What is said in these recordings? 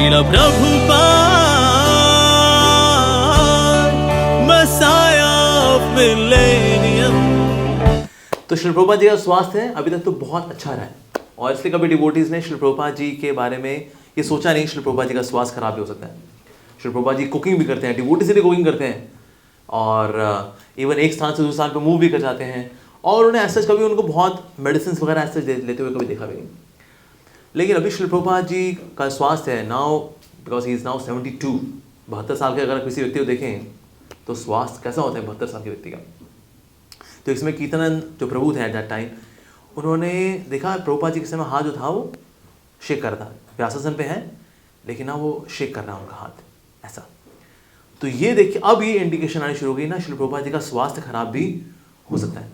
Srila Prabhupada, Messiah of Millennium। तो श्री प्रभुपाद जी का स्वास्थ्य है अभी तक तो बहुत अच्छा रहा है, और इसलिए कभी डिवोटीज ने श्री प्रभुपाद जी के बारे में ये सोचा नहीं श्री प्रभुपाद जी का स्वास्थ्य खराब भी हो सकता है। श्री प्रभुपाद जी कुकिंग भी करते हैं, डिवोटी से भी कुकिंग करते हैं, और इवन एक स्थान से दूसरे स्थान पर मूव भी कर जाते हैं, और उन्हें ऐसा कभी उनको बहुत मेडिसिन वगैरह ऐसे लेते हुए कभी देखा भी नहीं। लेकिन अभी श्री प्रभुपाद जी का स्वास्थ्य है now, because he is now 72, 72 साल के अगर किसी व्यक्ति को देखें तो स्वास्थ्य कैसा होता है 72 साल के व्यक्ति का। तो इसमें कीर्तनानंद जो प्रभु थे एट दैट टाइम, उन्होंने देखा प्रभुपाद जी के समय हाथ जो था वो शेक कर रहा था, व्यासासन पे है लेकिन ना वो शेक कर रहा है उनका हाथ ऐसा। तो ये देखिए अब ये इंडिकेशन आनी शुरू हो गई ना, श्री प्रभुपाद जी का स्वास्थ्य खराब भी हो सकता है,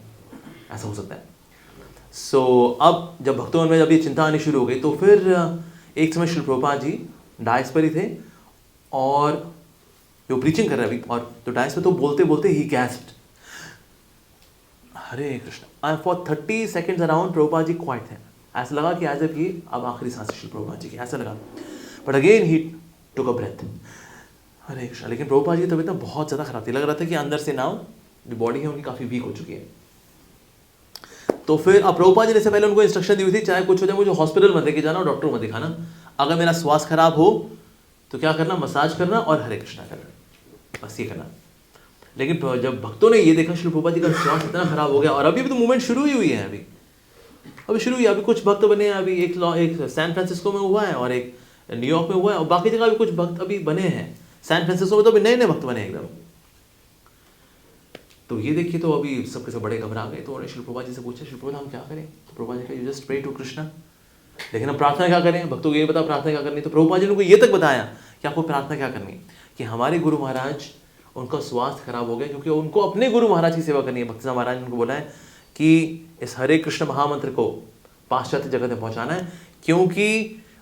ऐसा हो सकता है। सो अब जब भक्तों में जब ये चिंता आनी शुरू हो गई तो फिर एक समय श्री प्रभुपाद जी डाइस पर ही थे, और जो प्रीचिंग कर रहे अभी, और तो डाइस पर तो बोलते बोलते ही gasped, Hare Krishna, for 30 seconds around Prabhupada ji quiet थे, ऐसा लगा कि एज इफ ये अब आखिरी सांस श्री प्रभुपाद जी की, ऐसा लगा। But again he took a breath, Hare Krishna. लेकिन प्रभुपाद जी की तबीयत बहुत ज़्यादा खराब थी, लग रहा था कि अंदर से नाउ जो बॉडी है उनकी काफ़ी वीक हो चुकी है। तो फिर अब प्रभुपाद जी ने से पहले उनको इंस्ट्रक्शन दी हुई थी, चाहे कुछ हो जाए मुझे हॉस्पिटल मत लेके जाना और डॉक्टर मत दिखाना, अगर मेरा स्वास्थ्य खराब हो तो क्या करना, मसाज करना और हरे कृष्णा करना, बस ये करना। लेकिन जब भक्तों ने ये देखा श्री प्रभुपाद जी का स्वास्थ्य इतना खराब हो गया, और अभी भी तो मूवमेंट शुरू ही हुई है, अभी शुरू हुई है, अभी कुछ भक्त बने हैं, अभी एक सैन फ्रांसिस्को में हुआ है और एक न्यूयॉर्क में हुआ है, और बाकी जगह भी कुछ भक्त अभी बने हैं। सैन फ्रांसिस्को में तो अभी नए नए भक्त बने एकदम। तो ये देखिए तो अभी सबके सब बड़े घबरा गए, तो उन्होंने श्री प्रभुपाद जी से पूछा, श्री प्रभुपाद हम क्या करें? तो प्रभुपाद जी कहा, you just pray to Krishna. लेकिन हम प्रार्थना क्या करें? भक्तों को ये बता प्रार्थना क्या करनी। तो प्रभुपाद जी ने उनको ये तक बताया कि आपको प्रार्थना क्या करनी है, कि हमारे गुरु महाराज उनका स्वास्थ्य खराब हो गया, क्योंकि उनको अपने गुरु महाराज की सेवा करनी है। भक्ति महाराज ने उनको बोला है कि इस हरे कृष्ण महामंत्र को पाश्चात्य जगत में पहुंचाना है, क्योंकि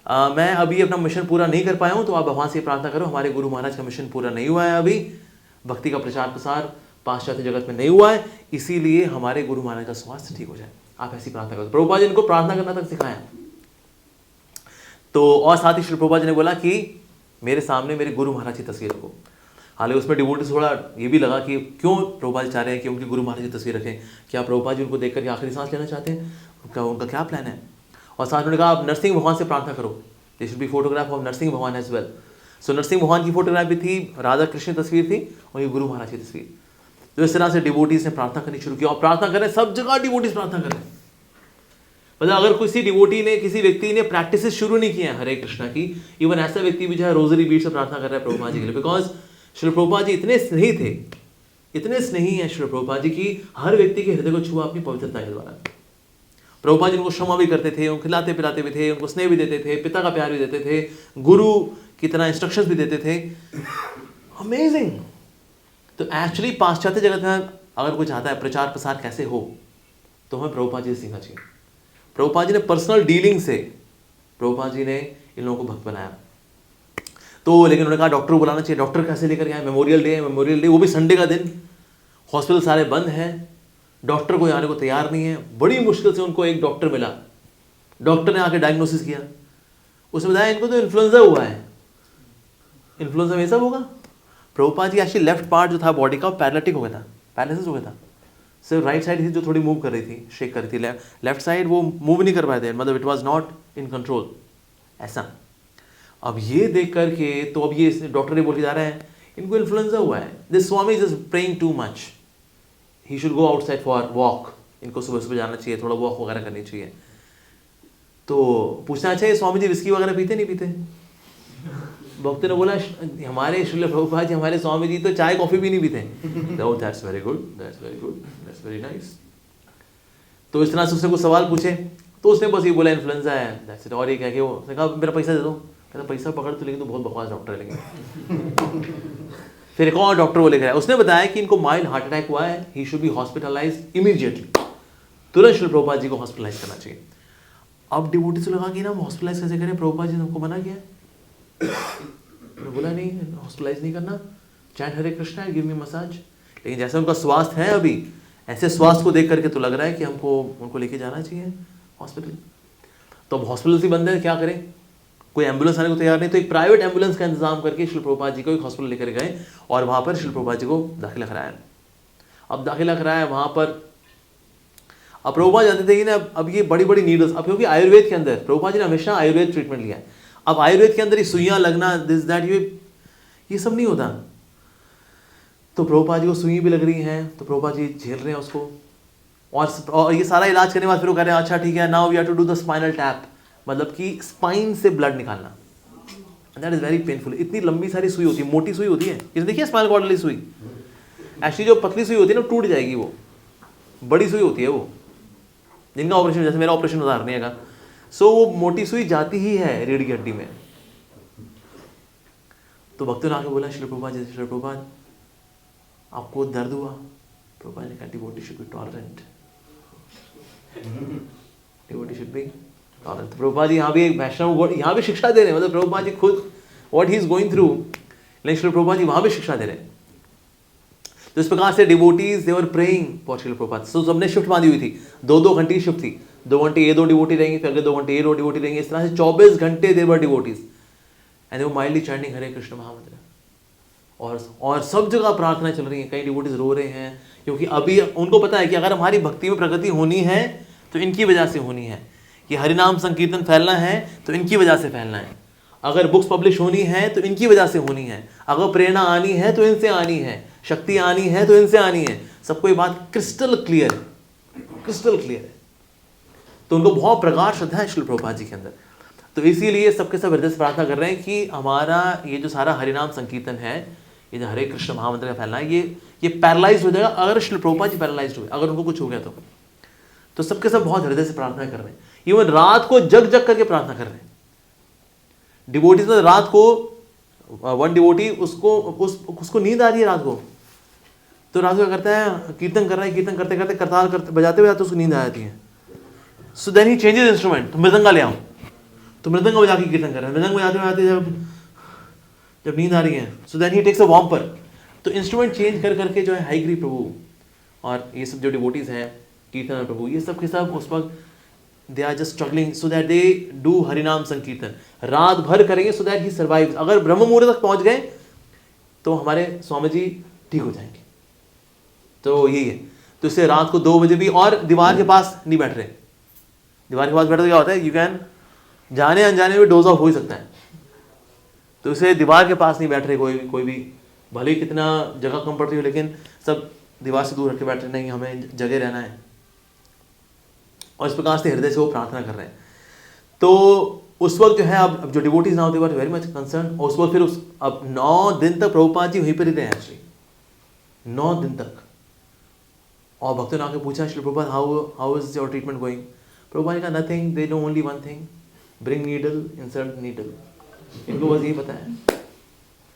मैं अभी अपना मिशन पूरा नहीं कर पाया हूं, तो आप भगवान से प्रार्थना करो, हमारे गुरु महाराज का मिशन पूरा नहीं हुआ है, अभी भक्ति का प्रचार प्रसार पाश्चात्य जगत में नहीं हुआ है, इसीलिए हमारे गुरु महाराज का स्वास्थ्य ठीक हो जाए, आप ऐसी प्रार्थना करो। प्रभुपाद जी इनको प्रार्थना करना तक सिखाया। तो और साथ ही श्री प्रभुपाद जी ने बोला कि मेरे सामने मेरे गुरु महाराज की तस्वीर रखो। हालांकि उसमें डिवोटी थोड़ा ये भी लगा कि क्यों प्रभुपाद जी चाह रहे हैं कि उनके गुरु महाराज की तस्वीर रखें, क्या प्रभुपाद जी उनको देखकर के आखिरी सांस लेना चाहते हैं, क्या उनका क्या प्लान है। और साथ में कहा आप नरसिंह भगवान से प्रार्थना करो, this should be photograph of Narasimha Bhagwan as well. सो नरसिंह भगवान की फोटोग्राफ भी थी, राधा कृष्ण की तस्वीर थी, और ये गुरु महाराज की तस्वीर। तो इस तरह से डिवोटीज ने प्रार्थना करनी शुरू की, और प्रार्थना करें सब जगह डिवोटीज प्रार्थना करें। मतलब अगर किसी डिवोटी ने, किसी व्यक्ति ने प्रैक्टिस शुरू नहीं किया है हरे कृष्णा की, इवन ऐसा व्यक्ति भी जो है रोजरी बीट से प्रार्थना कर रहा है प्रभुपाद जी के लिए, बिकॉज श्री प्रभुपाद जी इतने स्नेही थे, इतने स्नेही है श्री प्रभुपाद जी की, हर व्यक्ति के हृदय को छुआ अपनी पवित्रता के द्वारा। प्रभुपाद जी उनको क्षमा भी करते थे, उनको खिलाते पिलाते भी थे, उनको स्नेह भी देते थे, पिता का प्यार भी देते थे, गुरु की तरह इंस्ट्रक्शंस भी देते थे। अमेजिंग। तो एक्चुअली पाश्चात्य जगत में अगर कोई चाहता है प्रचार प्रसार कैसे हो, तो हमें प्रभुपाद जी से सीखना चाहिए। प्रभुपाद जी ने पर्सनल डीलिंग से प्रभुपाद जी ने इन लोगों को भक्त बनाया। तो लेकिन उन्होंने कहा डॉक्टर को बुलाना चाहिए, डॉक्टर कैसे लेकर आए, मेमोरियल डे वो भी संडे का दिन, हॉस्पिटल सारे बंद हैं, डॉक्टर कोई आने को तैयार नहीं है। बड़ी मुश्किल से उनको एक डॉक्टर मिला, डॉक्टर ने आके डायग्नोसिस किया, उसने बताया इनको तो इन्फ्लुएंजा हुआ है। इन्फ्लुएंजा में सब होगा। Prabhupada ji actually left part जो था बॉडी का पैरालिटिक हो गया था, पैरालिसिस हो गया था, सिर्फ राइट साइड थी जो थोड़ी मूव कर रही थी, शेक कर रही थी, लेफ्ट साइड वो मूव नहीं कर पाए थे, मतलब it was not in control ऐसा। अब ये देख करके तो अब ये डॉक्टर ने बोल के जा रहे हैं इनको इन्फ्लुएंजा हुआ है, this Swami is praying too much, he should go outside for walk, इनको सुबह सुबह जाना चाहिए, थोड़ा वॉक वगैरह करनी चाहिए। तो पूछना अच्छा है स्वामी जी विस्की वगैरह पीते नहीं पीते? भक्त ने बोला हमारे श्रील प्रभुपाद जी, हमारे स्वामी जी तो चाय कॉफी भी नहीं पीते। That's very good, that's very good, that's very nice. तो इस तरह से उससे कुछ सवाल पूछे, तो उसने बस ये बोला इन्फ्लुएंजा है, दैट्स इट। और ये कह के उसने कहा मेरा पैसा दे दो, कहता पैसा पकड़ तो, लेकिन तो बहुत बकवास डॉक्टर है लेकिन। फिर एक और डॉक्टर वो लेकर आया, उसने बताया कि इनको माइल्ड हार्ट अटैक हुआ है, he should be hospitalised immediately, तुरंत श्री प्रभुपाद जी को हॉस्पिटलाइज करना चाहिए। अब डिवोटी से लगा कि ना हम हॉस्पिटलाइज कैसे करें, प्रभुपाद जी ने हमको मना किया, बोला नहीं हॉस्पिटलाइज नहीं करना, चैंट हरे कृष्णा, गिव मी मसाज। लेकिन जैसे उनका स्वास्थ्य है अभी, ऐसे स्वास्थ्य को देख करके तो लग रहा है कि हमको उनको लेके जाना चाहिए हॉस्पिटल। तो अब हॉस्पिटल से बंद है, क्या करें? कोई एम्बुलेंस आने को तैयार नहीं, तो एक प्राइवेट एम्बुलेंस का इंतजाम करके श्रील प्रभुपाद जी को एक हॉस्पिटल लेकर गए और वहाँ पर श्रील प्रभुपाद जी को दाखिला कराया। अब दाखिला कराया वहाँ पर, अब प्रभुपाद जानते थे कि ना अब ये बड़ी बड़ी नीडल्स, अब क्योंकि आयुर्वेद के अंदर प्रभुपाद जी ने हमेशा आयुर्वेद ट्रीटमेंट लिया है, अब आयुर्वेद के अंदर ये सुइयाँ लगना, दिस दैट, ये सब नहीं होता। तो प्रभुपाद जी को सुई भी लग रही हैं, तो प्रभुपाद जी झेल रहे हैं उसको, और ये सारा इलाज करने के बाद फिर वो कह रहे हैं अच्छा ठीक है, now we have to do the spinal tap, मतलब कि स्पाइन से ब्लड निकालना। That is very painful. इतनी लंबी सारी सुई होती है, मोटी सुई होती है, इसे देखिए स्पाइनल कॉर्ड वाली सुई, एक्चुअली जो पतली सुई होती है ना टूट जाएगी, वो बड़ी सुई होती है वो, जिनका ऑपरेशन, जैसे मेरा ऑपरेशन होता है का, सो वो मोटी सुई जाती ही है रीढ़ की हड्डी में। तो भक्तों ने आके बोला श्री प्रभुपाद जी, श्री प्रभुपाद आपको दर्द हुआ? प्रभुपाद ने कहा devotee should be tolerant, devotee should be tolerant. Prabhupada ji यहाँ भी एक वैष्णव यहाँ भी शिक्षा दे रहे हैं, मतलब प्रभुपाद जी खुद what he is going through, लेकिन श्री प्रभुपाद जी वहाँ भी शिक्षा दे रहे हैं। तो इस प्रकार से devotees they were praying for Shri Prabhupada. So सबने शिफ्ट बांधी हुई थी, 2-2 घंटे की शिफ्ट थी, 2 घंटे ये 2 डिवोटी रहेंगे, फिर अगले 2 घंटे ये 2 डिवोटी रहेंगे, इस तरह से 24 घंटे there were devotees and they were mildly chanting Hare Krishna mahamantra. और सब जगह प्रार्थना चल रही है, कई डिवोटीज रो रहे हैं, क्योंकि अभी उनको पता है कि अगर हमारी भक्ति में प्रगति होनी है तो इनकी वजह से होनी है, कि हरिनाम संकीर्तन फैलना है तो इनकी वजह से फैलना है, अगर बुक्स पब्लिश होनी है तो इनकी वजह से होनी है, अगर प्रेरणा आनी है तो इनसे आनी है, शक्ति आनी है तो इनसे आनी है। सबको ये बात क्रिस्टल क्लियर है, क्रिस्टल क्लियर है। तो उनको बहुत प्रगाढ़ श्रद्धा है श्री प्रभुपाद जी के अंदर। तो इसीलिए सबके सब हृदय से प्रार्थना कर रहे हैं कि हमारा ये जो सारा हरिनाम संकीर्तन है, ये जो हरे कृष्ण महामंत्र का फैलना है, ये पैरालाइज हो जाएगा अगर श्री प्रभुपाद जी पैरालाइज हुए, अगर उनको कुछ हो गया तो सबके सब बहुत हृदय से प्रार्थना कर रहे हैं। इवन रात को जग जग करके प्रार्थना कर रहे हैं डिवोटीज। में रात को वन डिवोटी उसको नींद आ रही है रात को, तो रात को करता है, कीर्तन कर रहा है, कीर्तन करते करते करताल करते बजाते बजाते उसको नींद आ जाती है। So then he changes instrument, तो मृदंगा ले आओ, तो मृदंगा बजा के कीर्तन कर रहे हैं, मृदंग बजाते बजाते जब नींद आ रही है, so then he takes a वॉम्पर। तो इंस्ट्रूमेंट चेंज कर करके जो है हाईग्री प्रभु और ये सब जो डिवोटीज हैं कीर्तन प्रभु, ये सब के सब उस वक्त they are just struggling so that they do Harinam sankirtan, रात भर करेंगे सो दैट ही सर्वाइव्स। अगर ब्रह्म मुहूर्त तक पहुंच गए तो हमारे स्वामी जी ठीक हो जाएंगे। तो यही है, तो इससे रात को 2 बजे भी, और दीवार के पास नहीं बैठ रहे। दीवार के पास बैठे तो क्या होता है, यू कैन जाने अनजाने में डोज ऑफ हो ही सकता है। तो इसे दीवार के पास नहीं बैठ रहे कोई भी, भले ही कितना जगह कम पड़ती हो, लेकिन सब दीवार से दूर रख के बैठ रहे, नहीं हमें जगह रहना है। और इस प्रकार से हृदय से वो प्रार्थना कर रहे हैं। तो उस वक्त जो है, अब जो devotees now they were very much concern, और उस वक्त फिर अब 9 दिन तक प्रभुपाद जी वहीं पर ही रहे एक्चुअली, 9 दिन तक। और भक्तों ने आके पूछा Shri Prabhupada how is your treatment going? Prabhupada ने कहा nothing, they know only one thing, bring needle, insert needle. इनको बस यही पता है,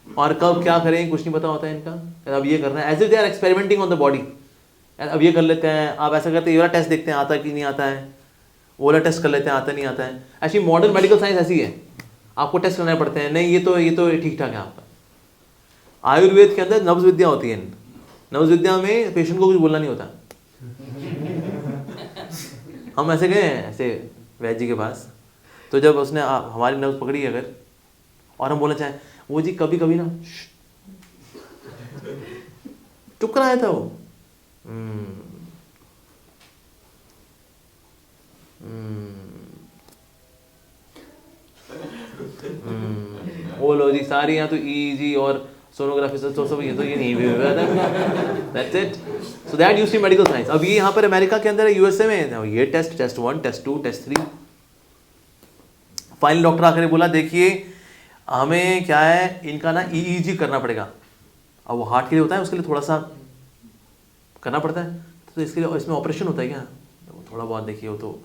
और कब क्या करें कुछ नहीं पता होता है इनका। अब ये करना है, as if they are experimenting on the body. अब ये कर लेते हैं, आप ऐसा करते हैं, ये वाला टेस्ट देखते हैं आता है कि नहीं आता है, वो वाला टेस्ट कर लेते हैं आता नहीं आता है। एक्चुअली मॉडर्न मेडिकल साइंस ऐसी है, आपको टेस्ट करने पड़ते हैं, नहीं ये तो ठीक ठाक है आपका। आयुर्वेद के अंदर नब्ज विद्या होती है, नब्ज विद्या में पेशेंट को कुछ बोलना नहीं होता। हम ऐसे गए हैं ऐसे वैद्य जी के पास, तो जब उसने हमारी नब्ज पकड़ी अगर, और हम बोलना चाहें, वो जी कभी कभी ना चुप कराया था वो, वो लो जी सारी यहाँ तो ईजी और सोनोग्राफी तो सब ये नहीं हुआ था। That's it. So that used in medical science. अब ये यहाँ पर अमेरिका के अंदर यूएसए में ये test 1, test 2, test 3। Final doctor आकर बोला देखिए हमें क्या है, इनका ना ईईजी करना पड़ेगा। अब वो हार्ट के लिए होता है, उसके लिए थोड़ा सा करना पड़ता है, तो इसके लिए इसमें ऑपरेशन होता है क्या? तो थोड़ा बहुत देखिए, वो तो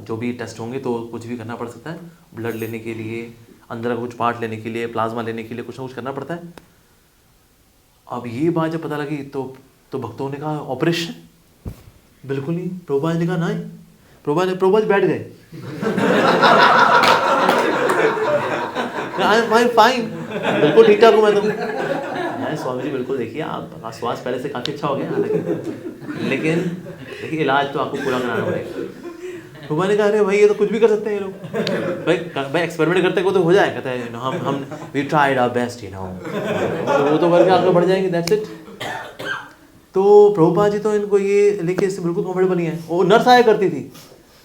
जो भी टेस्ट होंगे तो कुछ भी करना पड़ सकता है, ब्लड लेने के लिए, अंदर का कुछ पार्ट लेने के लिए, प्लाज्मा लेने के लिए कुछ ना कुछ करना पड़ता है। अब ये बात जब पता लगी तो भक्तों ने कहा ऑपरेशन? बिल्कुल नहीं। प्रभुपाद ने कहा नहीं। प्रभुपाद बैठ गए। आई एम फाइन, बिल्कुल ठीक ठाक हूँ मैं। तो स्वामी जी बिल्कुल देखिए आपका स्वास्थ्य पहले से काफ़ी अच्छा हो गया, लेकिन देखिए इलाज तो आपको पूरा कराना पड़ेगा। प्रभुपाद ने कहा अरे भाई ये तो कुछ भी कर सकते हैं ये लोग, भाई एक्सपेरिमेंट करते को तो हो जाए। कहता है हम वी ट्राइड आवर बेस्ट वो तो करके आगे बढ़ जाएंगे, दैट्स इट। तो प्रभुपाद जी तो इनको ये लेके इससे बिल्कुल कंफर्टेबल नहीं है। वो नर्स आया करती थी,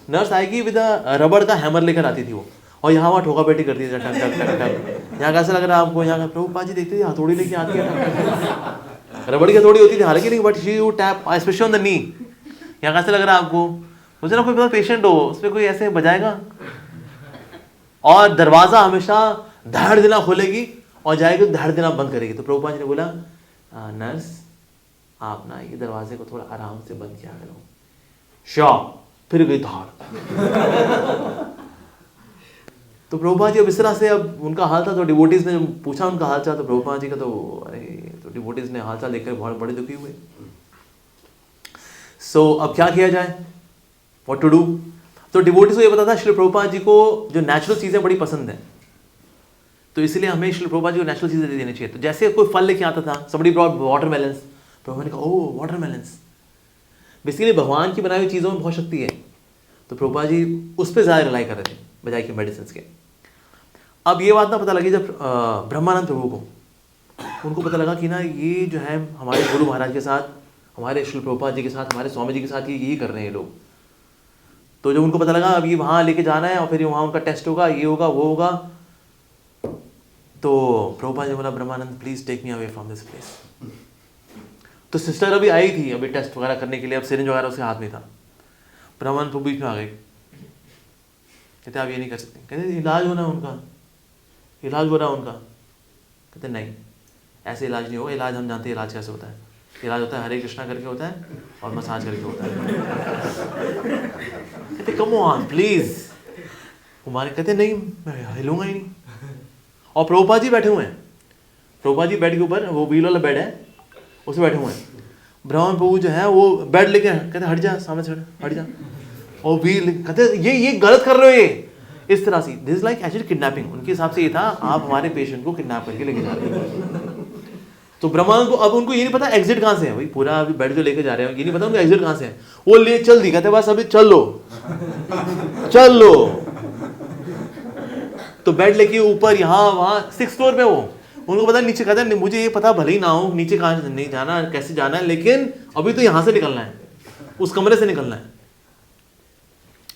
नर्स आएगी विद रबड़ का हैमर लेकर आती थी वो, और यहाँ वहाँ ठोका बैठी करती थी, टक टक टक टक। यहाँ कैसा लग रहा है आपको? यहाँ प्रभुपाद जी देखते थे हथौड़ी लेके आती है, रबड़ की हथौड़ी होती थी हालांकि नहीं, but she would tap specially on the knee. यहाँ कैसे लग रहा है आपको? मुझे ना कोई पेशेंट हो उस पर कोई ऐसे बजाएगा, और दरवाजा हमेशा धड़ देना खोलेगी और जाएगी धड़ देना बंद करेगी। तो प्रभुपाद जी ने बोला नर्स आप ना ये दरवाजे को थोड़ा आराम से बंद किया करो। श्योर, फिर गई धाड़। तो प्रभुपाद जी अब इस तरह से, अब उनका हाल था, तो डिवोटीज ने पूछा उनका हाल चाल, तो प्रभुपाद जी का तो अरे, तो डिवोटीज ने हाल चाल देखकर बहुत बड़े दुखी हुए। सो अब क्या किया जाए, व्हाट टू डू? तो डिवोटीज को ये पता था श्री प्रभुपाद जी को जो नेचुरल चीजें बड़ी पसंद है, तो इसलिए हमें श्री प्रभुपाद जी को नेचुरल चीजें दे देनी चाहिए। तो जैसे कोई फल लेके आता था, somebody brought watermelons, प्रभुपाद ने कहा ओह वाटरमेलन्स, बेसिकली भगवान की बनाई हुई चीज़ों में बहुत शक्ति है। तो प्रभुपाद जी उस पर ज़्यादा रिलाई कर रहे थे बजाय कि मेडिसिन के। अब ये बात ना पता लगी जब ब्रह्मानंद प्रभु को, उनको पता लगा कि ना ये जो है हमारे गुरु महाराज के साथ, हमारे श्री प्रभुपाद जी के साथ, हमारे स्वामी जी के साथ यही कर रहे हैं ये लोग। तो जब उनको पता लगा अब ये वहाँ लेके जाना है और फिर वहाँ उनका टेस्ट होगा, ये होगा वो होगा, तो प्रभुपाद जी बोला Brahmananda please take me away from this place. तो सिस्टर अभी आई थी अभी टेस्ट वगैरह करने के लिए, अब सिरिंज वगैरह उसके हाथ में था। ब्रह्मानंद प्रभु बीच में आ गए, कहते आप ये नहीं कर सकते। कहते इलाज होना उनका, इलाज हो रहा उनका। कहते नहीं ऐसे इलाज नहीं होगा, इलाज हम जानते हैं इलाज कैसे होता है। इलाज होता है हरे कृष्णा करके होता है और मसाज करके होता है। कहते कम ऑन प्लीज, हमारे कहते नहीं मैं हिलूंगा ही नहीं। और प्रभुपाद जी बैठे हुए हैं, प्रभुपाद जी बेड के ऊपर, वो व्हील वाला बेड है उसमें बैठे हुए हैं। ब्राह्मण प्रभु जो है वो बेड लेके कहते हट जा, सामने से हट जा, और व्हील कहते ये गलत कर रहे हो ये, इस तरह से। This is like actually kidnapping. उनके हिसाब से ये था आप हमारे पेशेंट को किडनैप करके लेके जा रहे हैं। तो ब्रह्मानंद को अब उनको ये नहीं पता एग्जिट कहाँ से है, भाई पूरा अभी बेड जो लेके जा रहे हैं ये नहीं पता उनको एग्जिट कहाँ से है। वो ले चल दी, कहते बस अभी चल लो चल लो। तो बेड लेके ऊपर यहाँ वहाँ 6th फ्लोर पे, वो उनको पता नीचे, कहता है मुझे ये पता भले ही ना हो नीचे कहाँ नहीं जाना कैसे जाना है, लेकिन अभी तो यहाँ से निकलना है, उस कमरे से निकलना है।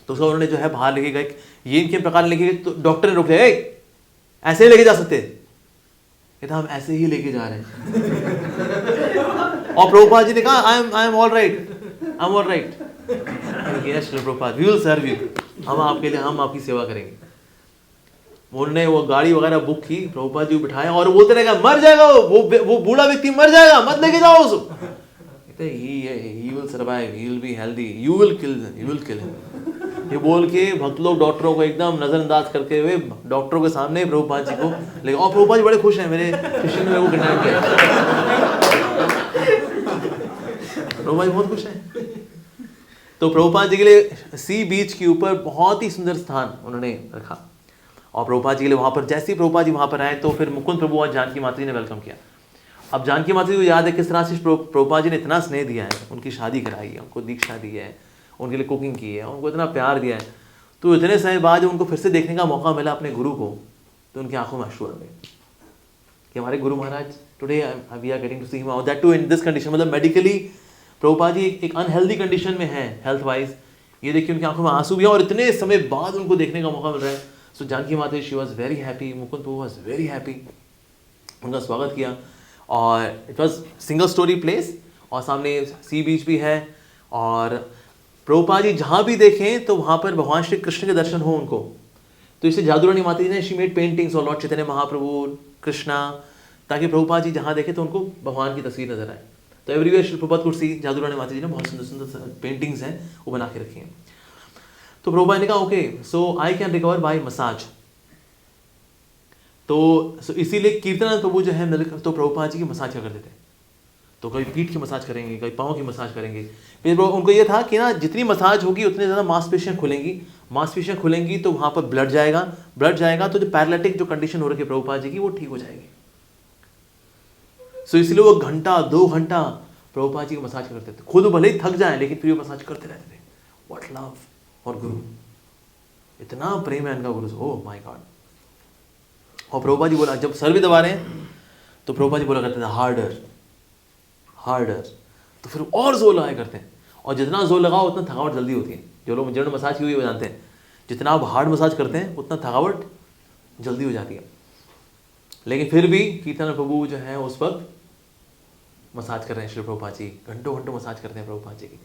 तो उसका उन्होंने जो है बाहर लेके गए, ये इनके प्रकार लेके गए। तो डॉक्टर ने रोक लिया, ऐसे नहीं लेके जा सकते। कहता हम ऐसे ही लेके जा रहे हैं। और प्रभुपाद जी ने कहा I am all right, I am all right. Yes Prabhupada we will serve you, हम आपके लिए हम आपकी सेवा करेंगे। उन्होंने वो गाड़ी वगैरह बुक की, प्रभुपाद जी को बिठाया और बोलते रहेगा मर जाएगा वो बूढ़ा व्यक्ति मर जाएगा, मत लेके जाओ उसको। कहते he will survive, he will be healthy, you will kill him. ये बोल के भक्त लोग डॉक्टरों को एकदम नजरअंदाज करके हुए डॉक्टरों के सामने प्रभुपाद जी को लेके, और प्रभुपाद जी बड़े खुश हैं मेरे शिष्य ने मेरे को किडनैप किया। प्रभुपाद जी बहुत खुश हैं। तो प्रभुपाद जी के लिए सी बीच के ऊपर बहुत ही सुंदर स्थान उन्होंने रखा, और प्रभुपाद जी के लिए वहाँ पर जैसे ही प्रभुपाद जी वहाँ पर आए तो फिर मुकुंद प्रभु और जानकी माता जी ने वेलकम किया। अब जानकी माता जी को याद है किस तरह से प्रभुपाद जी ने इतना स्नेह दिया है, उनकी शादी कराई है, उनको दीक्षा दी है, उनके लिए कुकिंग की है, उनको इतना प्यार दिया है। तो इतने समय बाद जब उनको फिर से देखने का मौका मिला अपने गुरु को, तो उनकी आंखों में अश्रु आ गए कि हमारे गुरु महाराज today we are getting to see him, that too in this condition. मतलब मेडिकली प्रभुपाद जी एक अनहेल्दी कंडीशन में है हेल्थ वाइज। ये देखिए उनकी आंखों में आंसू भी है और इतने समय बाद उनको देखने का मौका मिल रहा है। सो जानकी माता she was very happy, Mukund Prabhu was very happy, उनका स्वागत किया। और it was single storey place और सामने सी बीच भी है। और प्रभुपाद जी जहाँ भी देखें तो वहाँ पर भगवान श्री कृष्ण के दर्शन हो उनको। तो इससे जादूरानी माता जी ने शी मेड पेंटिंग्स और लॉर्ड चैतन्य महाप्रभु कृष्णा, ताकि प्रभुपाद जी जहाँ देखें तो उनको भगवान की तस्वीर नजर आए। तो एवरीवेयर श्री प्रभुपाद कुर्सी जादूरानी माता जी ने बहुत सुंदर सुंदर पेंटिंग्स हैं वो बना के रखी हैं। तो प्रभुपाद ने कहा okay so I can recover by massage. तो इसीलिए कीर्तनानंद प्रभु जो है मिलकर तो प्रभुपाद जी की मसाज क्या करते थे। तो कभी पीठ की मसाज करेंगे, कभी पाँव की मसाज करेंगे। फिर उनको ये था कि ना जितनी मसाज होगी उतनी ज़्यादा मांसपेशियाँ खुलेंगी, मांसपेशियाँ खुलेंगी तो वहाँ पर ब्लड जाएगा तो जो पैरालिटिक जो कंडीशन हो रही है प्रभुपाद जी की वो ठीक हो जाएगी। सो इसलिए वो घंटा 2 घंटा प्रभुपाद जी की मसाज करते थे, खुद भले ही थक जाए लेकिन फिर वो मसाज करते रहते थे। व्हाट लव, और गुरु, इतना प्रेम है इनका गुरु से, ओह माय गॉड। और प्रभुपाद जी बोला, जब सर भी दबा रहे हैं तो प्रभुपाद जी बोला करते थे हार्डर हार्डर, तो फिर और जोर लगाया करते हैं, और जितना जोर लगाओ उतना थकावट जल्दी होती है। जो लोग जनरल मसाज की हुई वो जानते हैं, जितना आप हार्ड मसाज करते हैं उतना थकावट जल्दी हो जाती है। लेकिन फिर भी कीर्तन प्रभु जो है उस वक्त मसाज कर रहे हैं, श्री प्रभुपाद जी घंटों घंटों मसाज करते हैं प्रभुपाद जी की,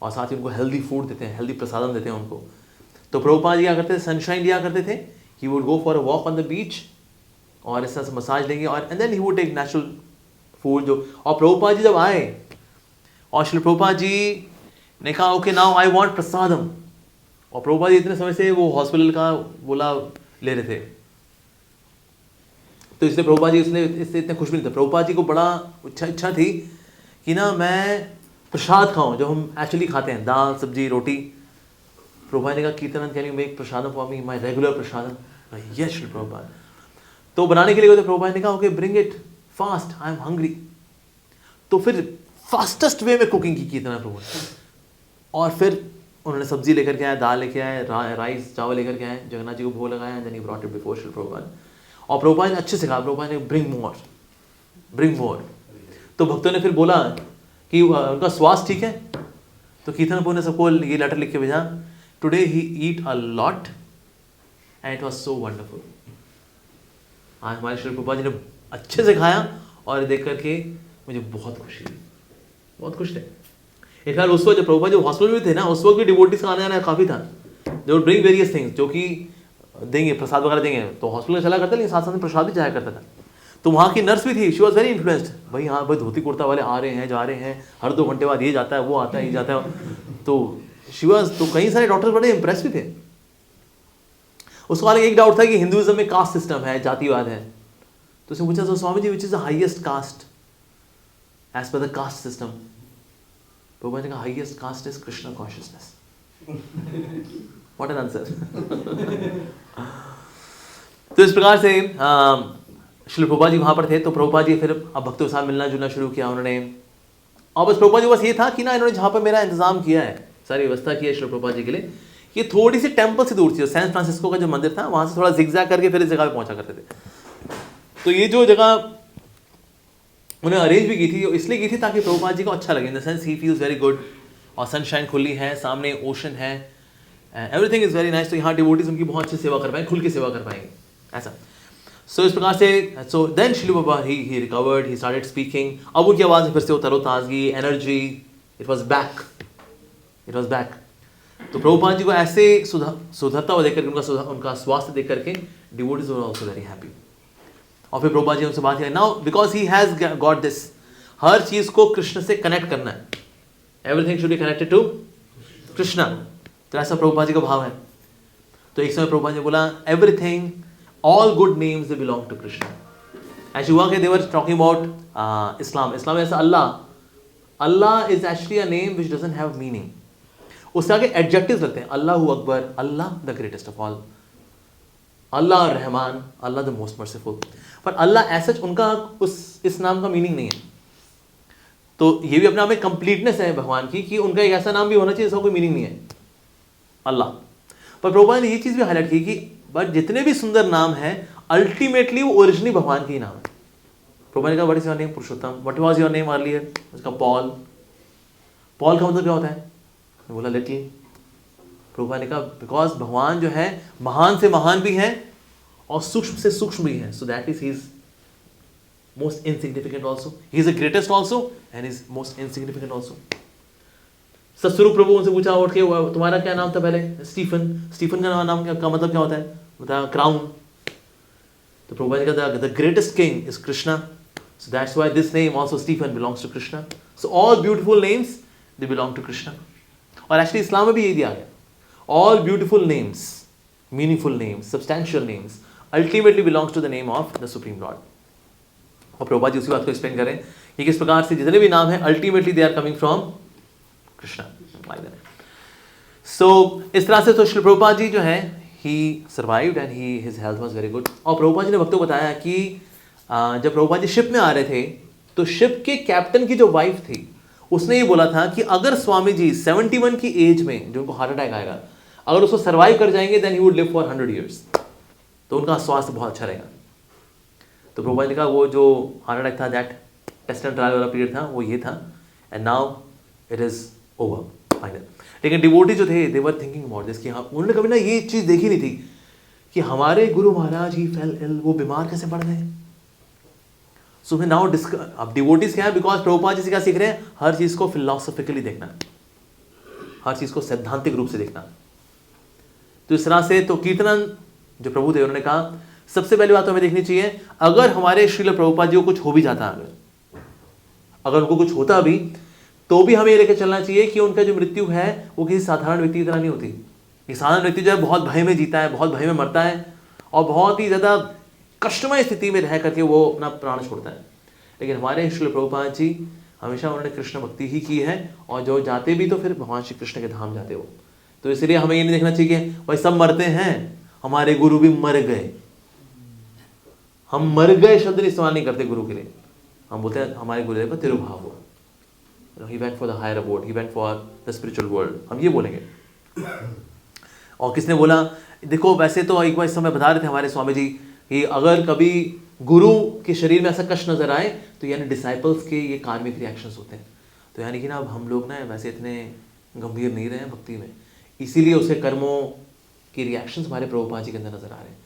और साथ ही उनको हेल्दी फूड देते हैं, हेल्दी प्रसादम देते हैं उनको। तो प्रभुपाद जी क्या करते थे, सनशाइन लिया करते थे, he would go for a walk on the beach, और इस तरह से मसाज लेंगे, और and then he would take natural food जो। और प्रभुपाद जी जब आए और श्री प्रभुपाद जी ने कहा ओके नाउ आई वांट प्रसादम, और प्रभुपाद जी इतने समय से वो हॉस्पिटल का बोला ले रहे थे, तो इसलिए प्रभुपाद जी इससे इतने खुश भी नहीं थे। प्रभुपाद जी को बड़ा इच्छा थी कि ना मैं प्रसाद खाऊं, जो हम एक्चुअली खाते हैं, दाल सब्जी रोटी। प्रभुपाद ने कहा कीर्तन can you make prasadam for me, my regular prasadam. Yes Shri Prabhupada. तो बनाने के लिए तो प्रभुपाद ने कहा okay bring it fast, I am hungry. तो फिर फास्टेस्ट वे में कुकिंग की कीर्तन प्रभु ने, और फिर उन्होंने सब्जी लेकर के आए, दाल लेके आए, राइस चावल लेकर के आए, जगन्नाथ जी को भोग लगाया, then he brought it before Shri Prabhupada. और प्रभुपाद ने अच्छे से कहा, प्रभुपाद ने ब्रिंग मोर ब्रिंग मोर। तो भक्तों ने फिर बोला कि उनका स्वास्थ्य ठीक है, तो कीर्तन प्रभु ने सबको ये लेटर लिख के भेजा, today he eat a lot and it was so wonderful. आज हमारे श्री प्रभुपाद जी ने अच्छे से खाया, और देख करके मुझे बहुत खुशी हुई, बहुत खुश थे। एक बार उस वक्त जब प्रभुपाद जी हॉस्पिटल में थे ना, उस वक्त भी डिवोटीज का आने जाना काफ़ी था, जो ब्रिंग वेरियस थिंग्स, जो कि देंगे प्रसाद वगैरह देंगे, तो हॉस्पिटल में चला करता, लेकिन साथ साथ में प्रसाद भी जाया करता था। तो वहाँ की नर्स भी थी, शी वॉज वेरी इन्फ्लुएंस्ड, भाई हाँ भाई धोती कुर्ता वाले आ रहे हैं जा रहे हैं, हर 2 घंटे बाद ये जाता है वो आता है ये जाता है, तो शी वॉज, तो कई सारे डॉक्टर्स बड़े इंप्रेस भी थे। उसको वाले एक डाउट था कि हिंदुइज्म में कास्ट सिस्टम है, जातिवाद है, तो उसने पूछा, Swami ji which is the highest caste as per the caste system? Prabhupada ने कहा highest caste is Krishna consciousness. What an answer. तो इस प्रकार से श्री प्रभुपाद जी वहां पर थे, तो प्रभुपाद जी फिर अब भक्तों के साथ मिलना जुलना शुरू किया उन्होंने, और बस प्रभुपाद जी बस ये था कि ना इन्होंने जहाँ पर मेरा इंतजाम किया है, सारी व्यवस्था की है श्री प्रभुपाद जी के लिए, ये थोड़ी सी टेम्पल से दूर थी, सैन फ्रांसिस्को का जो मंदिर था वहां से थोड़ा जिगजैग करके फिर इस जगह पे पहुंचा करते थे। तो ये जो जगह उन्हें अरेंज भी की थी, इसलिए की थी ताकि प्रभुपाद जी को अच्छा लगे, in the sense he feels very good, और सनशाइन खुली है, सामने ओशन है, एवरीथिंग इज वेरी नाइस। तो यहाँ डिवोटीज उनकी बहुत अच्छी सेवा कर पाएंगे, खुल के सेवा कर पाएंगे ऐसा। सो इस प्रकार से, so then Shri Prabhupada he recovered, he started speaking. अब उनकी आवाज़ में फिर से वो तरोताजगी, energy, it was back, it was back. तो प्रभुपाद जी को ऐसे सुधरता हुआ देख करके, उनका स्वास्थ्य देख करके devotees were also very happy. और फिर प्रभुपाद जी उनसे बात किया, now because he has got this, हर चीज को कृष्ण से कनेक्ट करना है, everything should be connected to Krishna. तो ऐसा प्रभुपाद जी का भाव है। तो एक समय प्रभुपाद जी ने बोला, everything, all good names they belong to Krishna. ऐसे हुआ कि दे were talking about Islam, Islam ऐसा Allah, Allah is actually a name which doesn't have meaning. उससे आगे एडजेक्टिव्स लगते हैं, Allah Akbar, Allah the greatest of all, Allah Rahman, Allah the most merciful. पर Allah ऐसा उनका इस नाम का मीनिंग नहीं है। तो ये भी अपने आप में कंप्लीटनेस है भगवान की, कि उनका एक ऐसा नाम भी होना चाहिए जिसका कोई मीनिंग नहीं है, अल्लाह। पर प्रभुपाद ने ये चीज भी हाईलाइट की कि बट जितने भी सुंदर नाम हैं, अल्टीमेटली वो ओरिजिनली भगवान के ही नाम है। प्रभुपाद ने कहा, what is your name? Purushottam. What was your name earlier? उसका पॉल। पॉल का मतलब क्या होता है? बोला लिटिल। प्रभुपाद ने कहा, बिकॉज भगवान जो है महान से महान भी है और सूक्ष्म से सूक्ष्म भी है, so that is he is most insignificant also, he is the greatest also and is most insignificant also. Satsvarupa Prabhu उनसे पूछा उठ के, तुम्हारा क्या नाम था पहले? स्टीफन। स्टीफन का नाम का मतलब क्या होता है? बता, क्राउन। तो प्रभुपाद ने कहा, the greatest king is Krishna, so that's why this name also Stephen belongs to Krishna. So all beautiful names they belong to Krishna. और एक्चुअली इस्लाम में भी ये दिया गया, all beautiful names, meaningful names, substantial names ultimately belongs to the name of the supreme lord. और प्रभुपाद जी उसी बात को एक्सप्लेन करें कि किस प्रकार से जितने भी नाम हैं ultimately they are coming from Krishna. So इस तरह से तो श्री प्रभुपाद जी जो है he survived and his health was very good. और प्रभुपाद जी ने भक्तों को बताया कि जब प्रभुपाद जी शिप में आ रहे थे तो शिप के कैप्टन की जो वाइफ थी उसने ये बोला था कि अगर स्वामी जी 71 की एज में जो उनको हार्ट अटैक आएगा, अगर उसको सर्वाइव कर जाएंगे then he would live for 100 years, तो उनका स्वास्थ्य बहुत अच्छा रहेगा। तो प्रभुपाद ने कहा वो जो हार्ट अटैक था, दैट टेस्ट एंड ट्रायल वाला पीरियड था, वो ये था, and now it is over final. लेकिन डिवोटी जो थे दे वर थिंकिंग अबाउट दिस कि हाँ, उन्होंने कभी ना ये चीज देखी नहीं थी कि हमारे गुरु महाराज ही फेल इल, वो बीमार कैसे पड़ गए। सो मैं नाउ अब डिवोटीज क्या है, बिकॉज प्रभुपाद जी से क्या सीख रहे हैं, हर चीज को फिलोसॉफिकली देखना, हर चीज को सैद्धांतिक रूप से देखना। तो इस तरह से तो कीर्तनानंद जो प्रभु थे उन्होंने कहा सबसे पहली बात तो हमें देखनी चाहिए, अगर हमारे श्रील प्रभुपाद जी को कुछ हो भी जाता, अगर उनको कुछ होता भी, तो भी हमें लेकर चलना चाहिए कि उनका जो मृत्यु है वो किसी साधारण व्यक्ति की तरह नहीं होती। एक साधारण व्यक्ति जो है बहुत भय में जीता है, बहुत भय में मरता है, और बहुत ही ज्यादा कष्टमय स्थिति में रह करके वो अपना प्राण छोड़ता है। लेकिन हमारे श्रील प्रभुपाद जी हमेशा उन्होंने कृष्ण भक्ति ही की है, और जो जाते भी तो फिर भगवान श्री कृष्ण के धाम जाते हो। तो इसलिए हमें ये नहीं देखना चाहिए कि भाई सब मरते हैं, हमारे गुरु भी मर गए। हम मर गए शब्द इस्तेमाल नहीं करते गुरु के लिए, हम बोलते हैं हमारे गुरुदेव का तिरुभाव हुआ, he went for the higher abode, he went for the spiritual world, हम ये बोलेंगे। और किसने बोला, देखो वैसे तो एक बार इस समय बता रहे थे हमारे स्वामी जी कि अगर कभी गुरु के शरीर में ऐसा कष्ट नजर आए तो यानी डिसाइपल्स के ये कार्मिक रिएक्शंस होते हैं। तो यानी कि ना अब हम लोग ना वैसे इतने गंभीर नहीं रहे हैं भक्ति में, इसीलिए उसके कर्मों की रिएक्शंस हमारे प्रभुपाद जी के अंदर नजर आ रहे हैं।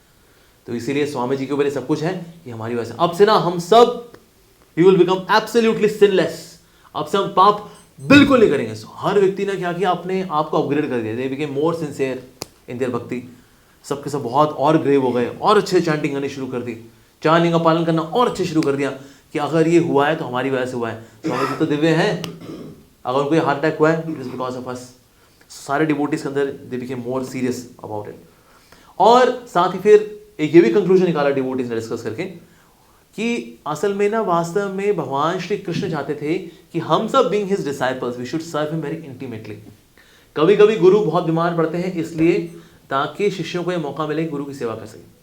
तो इसीलिए स्वामी जी के ऊपर सब कुछ है कि हमारी वजह से अब से ना हम सब we will become absolutely sinless, अब से हम पाप बिल्कुल नहीं करेंगे। हर व्यक्ति ने क्या किया, अपने आप को अपग्रेड कर दिया, they became more sincere in their भक्ति। सबके सब बहुत और ग्रेव हो गए, और अच्छे चैंटिंग करनी शुरू कर दी, चैंटिंग का पालन करना और अच्छे शुरू कर दिया कि अगर ये हुआ है तो हमारी वजह से हुआ है। स्वामी जी तो दिव्य हैं, अगर उनको ये हार्ट अटैक हुआ है it is because of us. सारे डिवोटीज के अंदर they became more serious about it. और साथ ही फिर एक ये भी कंक्लूजन निकाला डिवोटीज ने डिस्कस करके कि असल में ना वास्तव में भगवान श्री कृष्ण चाहते थे कि हम सब being his disciples we should serve him very intimately. कभी कभी गुरु बहुत बीमार पड़ते हैं इसलिए ताकि शिष्यों को यह मौका मिले गुरु की सेवा कर सके।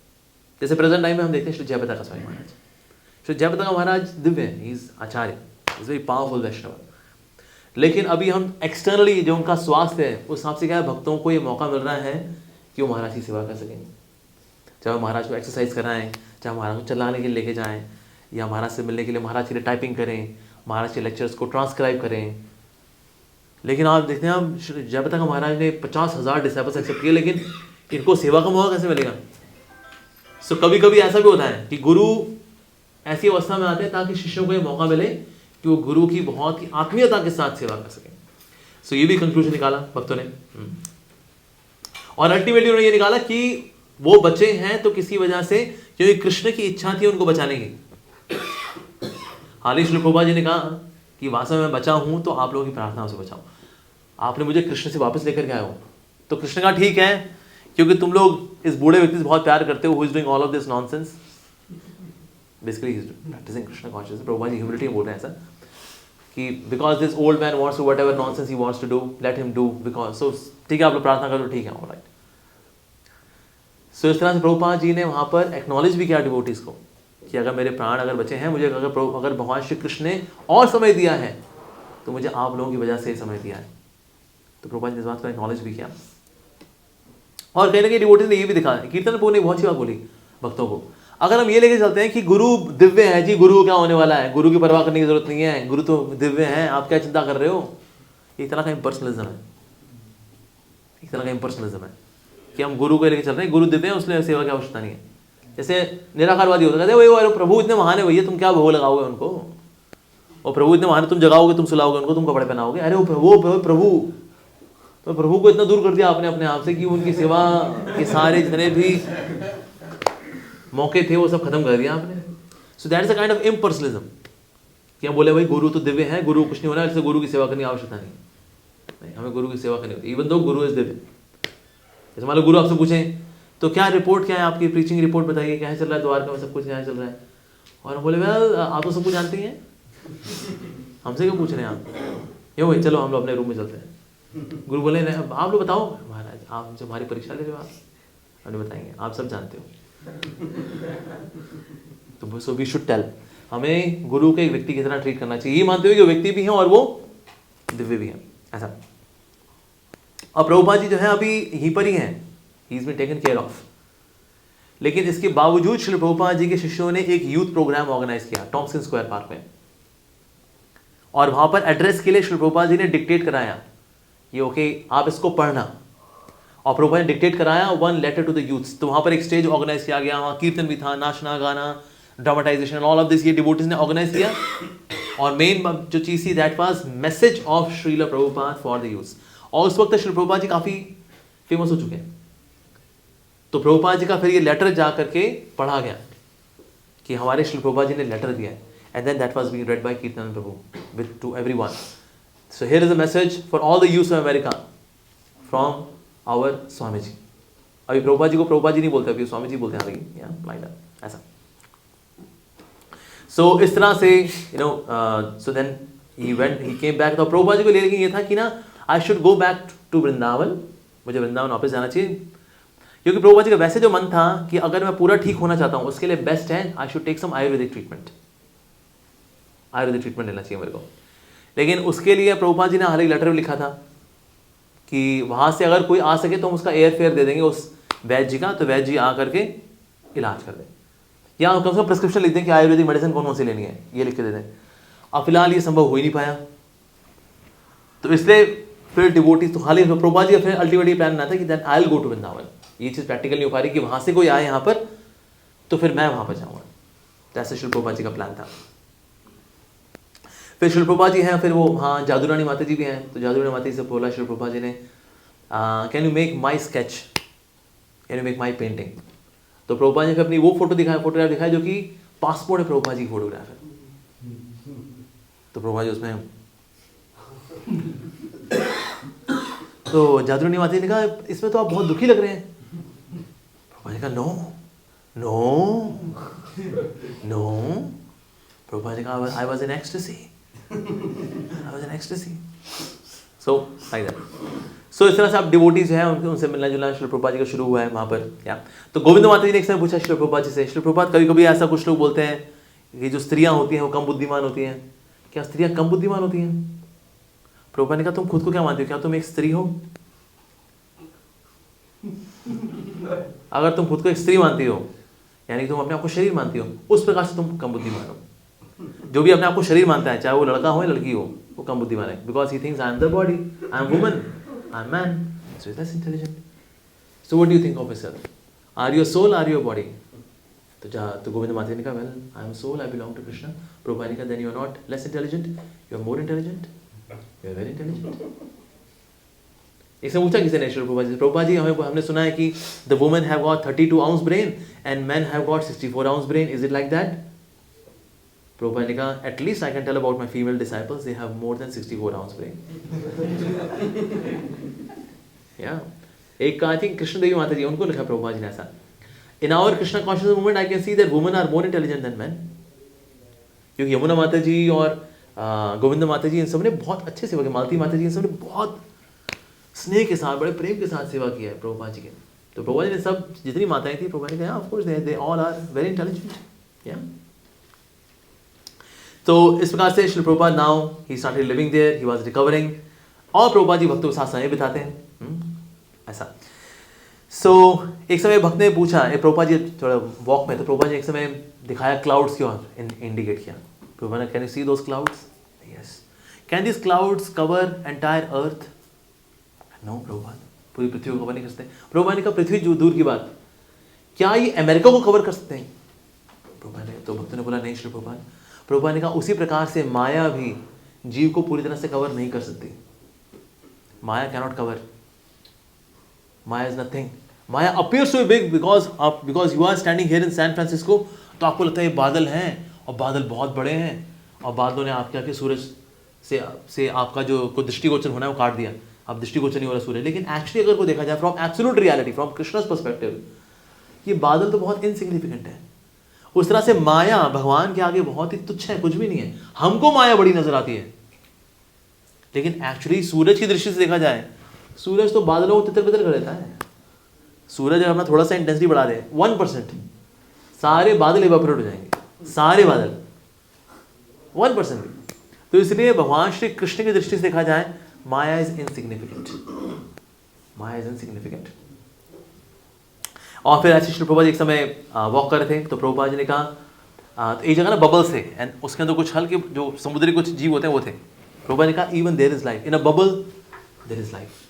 जैसे प्रेजेंट टाइम में हम देखते हैं श्री जयप्रताप स्वामी महाराज। श्री जयप्रताप महाराज दिव्य हैं, he is acharya, is very powerful Vaishnava. लेकिन अभी हम एक्सटर्नली जो उनका स्वास्थ्य है उस हिसाब से क्या है, भक्तों को ये मौका मिल रहा है कि वो महाराज की सेवा कर सकें। चाहे महाराज को एक्सरसाइज कराएं, चाहे महाराज को चलाने के लिए लेके जाएं, या महाराज से मिलने के लिए महाराज के लिए टाइपिंग करें, महाराज के लेक्चर्स को ट्रांसक्राइब करें। लेकिन आप देखते हैं हम जयप्रताप महाराज ने 50,000 डिसाइपल्स एक्सेप्ट किए, लेकिन इनको सेवा का मौका कैसे मिलेगा। सो कभी कभी ऐसा भी होता है कि गुरु ऐसी अवस्था में आते हैं ताकि शिष्यों को ये मौका मिले कि वो गुरु की बहुत ही आत्मीयता के साथ सेवा कर सकें। सो ये भी कंक्लूजन निकाला भक्तों ने। और अल्टीमेटली उन्होंने ये निकाला कि वो बचे हैं तो किसी वजह से, क्योंकि कृष्ण की इच्छा थी उनको बचाने की। हाल श्री प्रभुपाद जी ने कहा कि वास्तव में मैं बचा हूं तो आप लोगों की प्रार्थना से बचाऊं, आपने मुझे कृष्ण से वापस लेकर के आए हो। तो कृष्ण का ठीक है, क्योंकि तुम लोग इस बूढ़े व्यक्ति से बहुत प्यार करते हो, who is doing all of this nonsense. Basically he is practicing Krishna consciousness. Prabhupada ji humility में बोल रहे हैं ऐसा कि because this old man wants to whatever nonsense he wants to do, let him do, because so ठीक है आप लोग प्रार्थना करो, ठीक है, ऑलराइट। सो इस तरह से प्रभुपाद जी ने वहां पर एक्नॉलेज भी किया डिवोटीज को कि अगर मेरे प्राण अगर बचे हैं, मुझे अगर भगवान श्री कृष्ण ने और समय दिया है तो मुझे आप लोगों की वजह से समय दिया है। तो प्रभुपाद जी ने इस बात को एक्नॉलेज भी किया। और कहीं ना कहीं डिवोटीज ने ये भी दिखा, कीर्तन पूर्ण ने बहुत सी बात बोली भक्तों को। अगर हम ये लेके चलते हैं कि गुरु दिव्य है जी, गुरु क्या होने वाला है, गुरु की परवाह करने की जरूरत नहीं है, गुरु तो दिव्य है, आप क्या चिंता कर रहे हो, एक तरह का इम्पर्सनलिज्म है। एक तरह का इम्पर्सनलिज्म है कि हम गुरु को लेके चल रहे हैं, गुरु दिव्य है उसमें सेवा की आवश्यकता नहीं है। जैसे निराकारवादी होता है, कहते प्रभु इतने महान है भैया, तुम क्या भोग लगाओगे उनको, और प्रभु इतने महान है, तुम जगाओगे, तुम सुलाओगे उनको, तुम कपड़े पहनाओगे। अरे वो प्रभु तो प्रभु को इतना दूर कर दिया आपने अपने आप से कि उनकी सेवा के सारे जितने भी मौके थे वो सब खत्म कर दिया आपने। So that is a kind of impersonalism कि हम बोले भाई गुरु तो दिव्य है, गुरु कुछ नहीं होना, इससे गुरु की सेवा करने की आवश्यकता नहीं, हमें गुरु की सेवा करनी होती, even though Guru is Divya. जैसे मान लो गुरु आपसे पूछें तो क्या रिपोर्ट क्या है आपकी, प्रीचिंग रिपोर्ट बताइए, क्या चल रहा है द्वारका में, सब कुछ क्या चल रहा है। और हम बोले वेल आप तो सब कुछ जानते हैं, हमसे क्यों पूछ रहे हैं आप, क्यों भाई चलो हम लोग अपने रूम में चलते हैं। गुरु बोले आप लोग बताओ महाराज, आप हमसे हमारी परीक्षा ले रहे हो, आप हमें बताएंगे, आप सब जानते हो। तो सो वी शुड टेल, हमें गुरु के एक व्यक्ति की तरह ट्रीट करना चाहिए, ये मानते हुए कि वो व्यक्ति भी हैं और वो दिव्य भी हैं, ऐसा। अब प्रभुपाद जी जो है अभी यहीं पर ही हैं, he is been taken care of. लेकिन इसके बावजूद श्री प्रभुपाद जी के शिष्यों ने एक यूथ प्रोग्राम ऑर्गेनाइज किया टॉम्सन स्क्वायर पार्क में, और वहां पर एड्रेस के लिए श्री प्रभुपाद जी ने डिक्टेट कराया ये ओके आप इसको पढ़ना, और प्रभुपाद ने डिक्टेट कराया 1 लेटर टू द यूथ्स। तो वहां पर एक स्टेज ऑर्गेनाइज किया गया, वहां कीर्तन भी था, नाचना गाना, ड्रामेटाइजेशन, ऑल ऑफ दिस ये डिवोटीज ने ऑर्गेनाइज किया। और मेन जो चीज थी that was message of Srila Prabhupada for the youths. और उस वक्त श्री प्रभुपाद जी काफी फेमस हो चुके हैं, तो प्रभुपाद जी का फिर ये लेटर जा करके पढ़ा गया कि हमारे श्री प्रभुपाद जी ने लेटर दिया है, and then that was being read by Kirtan Prabhu with to everyone. So here is a message for all the youths of America from our Swami ji. अभी प्रभुपाद जी को प्रभुपाद जी नहीं बोलते, अभी स्वामी जी बोलते हैं, लेकिन या लाइक दैट ऐसा। सो इस तरह से you know so then he came back. तो प्रभुपाद जी को लेकिन ये था कि ना I should go back to Vrindavan, मुझे वृंदावन वापस जाना चाहिए, क्योंकि प्रभुपाद जी का वैसे जो मन था कि अगर मैं पूरा ठीक होना चाहता हूँ उसके लिए बेस्ट है I should take some ayurvedic treatment, ayurvedic treatment लेना चाहिए मेरे को। लेकिन उसके लिए प्रभुपाद जी ने हाल ही लेटर में लिखा था कि वहाँ से अगर कोई आ सके तो हम उसका एयर फेयर दे देंगे उस वैद्य जी का, तो वैद्य जी आ करके इलाज कर दें, या कम से कम प्रिस्क्रिप्शन लिख दें कि आयुर्वेदिक मेडिसिन कौन कौन सी लेनी है, ये लिख के दे दें। अब फिलहाल ये संभव हो ही नहीं पाया, तो इसलिए फिर डिवोटीज तो खाली प्रभुपाद जी का फिर अल्टीमेटली प्लान ना था कि that I will go to Vrindavan. ये चीज़ प्रैक्टिकल नहीं हो पा रही कि वहाँ से कोई आए यहाँ पर तो फिर मैं वहाँ पर जाऊँगा, ऐसे श्री प्रभुपाद जी का प्लान था। फिर श्री प्रभुपाद जी हैं, फिर वो हाँ जादू रानी माता जी भी हैं, तो जादू रानी माता जी से बोला श्री प्रभुपाद जी ने can you make my sketch, can you make my painting. तो प्रभुपाद जी ने अपनी वो फोटोग्राफ दिखाया जो कि पासपोर्ट है प्रभुपाद जी की फोटोग्राफ है। तो प्रभुपाद जी उसमें तो जादू रानी माता जी ने कहा इसमें तो आप बहुत दुखी लग रहे हैं। प्रभुपाद जी ने कहा no no no. Prabhupada ji ने कहा I was in ecstasy, I was in ecstasy. So like that. So इस तरह से आप डिवोटीज हैं उनसे मिलना जुलना श्री प्रभुपाद जी का शुरू हुआ है वहाँ पर। या तो गोविंद माता जी ने एक समय पूछा श्री प्रभुपाद जी से, श्री प्रभुपाद कभी कभी ऐसा कुछ लोग बोलते हैं कि जो स्त्रियाँ होती हैं वो कम बुद्धिमान होती हैं, क्या स्त्रियाँ कम बुद्धिमान होती हैं? प्रभुपाद ने कहा तुम खुद को क्या मानती हो, क्या तुम एक स्त्री हो? अगर तुम खुद को एक स्त्री मानती हो यानी तुम अपने आप को शरीर मानती हो, उस प्रकार से तुम कम बुद्धिमान हो। जो भी अपने आप को शरीर मानता है, चाहे वो लड़का हो या लड़की हो, वो कम बुद्धिमान है, because he thinks I am the body, I am woman, I am man, so is less intelligent. So what do you think of yourself? Are you soul, are you body? तो गोविंद माता ने कहा well I am soul, I belong to Krishna. Prabhupada ने कहा then you are not less intelligent, you are more intelligent, you are very intelligent. इससे पूछा किसी ने श्री प्रभुपाद जी हमने सुना है कि the women have got 32 ounce brain and man have got 64 ounce brain, is it like that? Prabhupada ने कहा at least I can tell about my female disciples, they have more than 64 ounce brain. Yeah. एक I think Krishna देवी माता जी उनको लिखा प्रभुपाद जी ने ऐसा, in our Krishna consciousness movement I can see that women are more intelligent than men. क्योंकि यमुना माता जी और गोविंद माता जी इन सब ने बहुत अच्छे सेवा की, मालती माता जी इन सब ने बहुत स्नेह के साथ बड़े प्रेम के साथ सेवा किया है प्रभुपाद जी के। तो प्रभुपाद जी ने सब जितनी माताएं थी प्रभुपाद ने कहा of course they all are very intelligent. या तो इस प्रकार से Shri Prabhupada now he started living there, he was recovering, और प्रभुपाद जी भक्तों के साथ समय बिताते हैं ऐसा। सो एक समय भक्त ने पूछा प्रभुपाद जी थोड़ा वॉक में, तो प्रभुपाद जी एक समय दिखाया क्लाउड्स की ओर, इंडिकेट किया। प्रभुपाद ने can you see those clouds? Yes. Can this clouds cover entire earth? No Prabhupada, पूरी पृथ्वी को कवर नहीं कर सकते। प्रभुपाद ने कहा पृथ्वी जो दूर की बात, क्या ये अमेरिका को कवर कर सकते हैं? प्रभुपाद ने, तो भक्त ने बोला नहीं श्री प्रभुपाद। प्रभुपाद ने कहा उसी प्रकार से माया भी जीव को पूरी तरह से कवर नहीं कर सकती। Maya cannot cover, Maya is nothing. Maya appears to be big because you are standing here in San Francisco आपको लगता है ये बादल हैं और बादल बहुत बड़े हैं और बादलों ने आपके आके सूरज से आपका जो कोई दृष्टिगोचर होना है वो काट दिया, अब दृष्टिगोचर नहीं हो रहा सूरज। लेकिन एक्चुअली अगर को देखा जाए from absolute reality, from Krishna's perspective, ये बादल तो बहुत इनसिग्निफिकेंट है। उस तरह से माया भगवान के आगे बहुत ही तुच्छ है, कुछ भी नहीं है। हमको माया बड़ी नजर आती है, लेकिन एक्चुअली सूरज की दृष्टि से देखा जाए, सूरज तो बादलों को तितर बितर कर देता है। सूरज अगर अपना थोड़ा सा इंटेंसिटी बढ़ा दे 1%, सारे बादल इवेपोरेट हो जाएंगे, सारे बादल 1% भी। तो इसलिए भगवान श्री कृष्ण की दृष्टि से देखा जाए, Maya is insignificant, Maya is insignificant. और फिर ऐसे श्री प्रभुपाद एक समय वॉक कर रहे थे, तो प्रभुपाद जी ने कहा तो एक जगह ना बबल्स थे, एंड उसके अंदर कुछ हल्के जो समुद्री कुछ जीव होते हैं वो थे। प्रभुपाद ने कहा even there is life in a bubble, there is life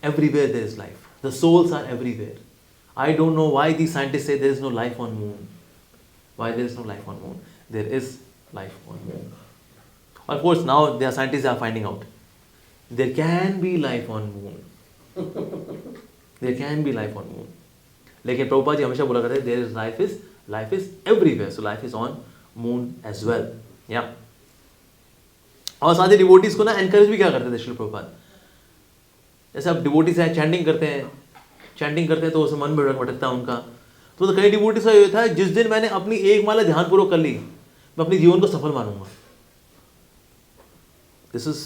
everywhere, there is life, the souls are everywhere. I don't know why these scientists say there is no life on moon. Why there is no life on moon? There is life on moon. Of course now there are scientists are finding out there can be life on moon. There can be life on moon. लेकिन प्रभुपाद जी हमेशा बोला करते हैं there is life is everywhere, so life is on moon as well. Yeah. और साथ ही devotees को ना encourage भी क्या करते थे श्री प्रभुपाद, जैसे अब डिवोटीज है चैंटिंग करते हैं तो उसे मन में भटकता है उनका, तो कई डिवोटीज का ये था जिस दिन मैंने अपनी एक माला ध्यानपूर्वक कर ली मैं अपने जीवन को सफल मानूंगा। दिस इज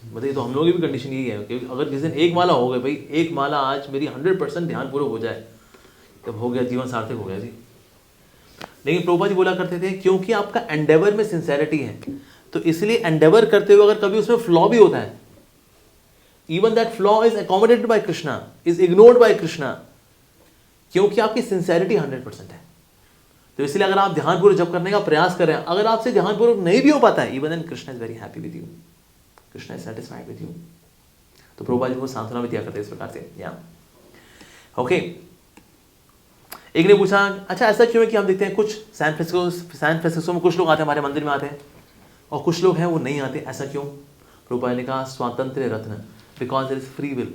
बताइए, तो हम लोगों की भी कंडीशन यही है कि अगर जिस दिन एक माला हो गई, भाई एक माला आज मेरी 100% ध्यानपूर्वक हो जाए, तब हो गया, जीवन सार्थक हो गया जी। लेकिन प्रभुपाद जी बोला करते थे क्योंकि आपका एंडेवर में सिंसेरिटी है, तो इसलिए एंडेवर करते हुए अगर कभी उसमें फ्लॉ भी होता है, even that flaw is accommodated by Krishna, is ignored by Krishna, क्योंकि आपकी सिंसेरिटी 100% है। तो इसलिए अगर आप ध्यानपूर्वक जप करने का प्रयास करें, अगर आपसे ध्यानपूर्वक नहीं भी हो पाता है, even then Krishna is very happy with you, Krishna is satisfied with you। तो प्रभुपाद जी को सांत्वना भी दिया करते हैं इस प्रकार से। या ओके, एक ने पूछा अच्छा ऐसा क्यों है कि हम देखते हैं कुछ सैन फ्रांसिस्को में कुछ लोग आते हैं, हमारे मंदिर में आते हैं, और कुछ लोग हैं वो नहीं आते, ऐसा क्यों? प्रभुपाद ने कहा svatantrya ratna, because there is free will.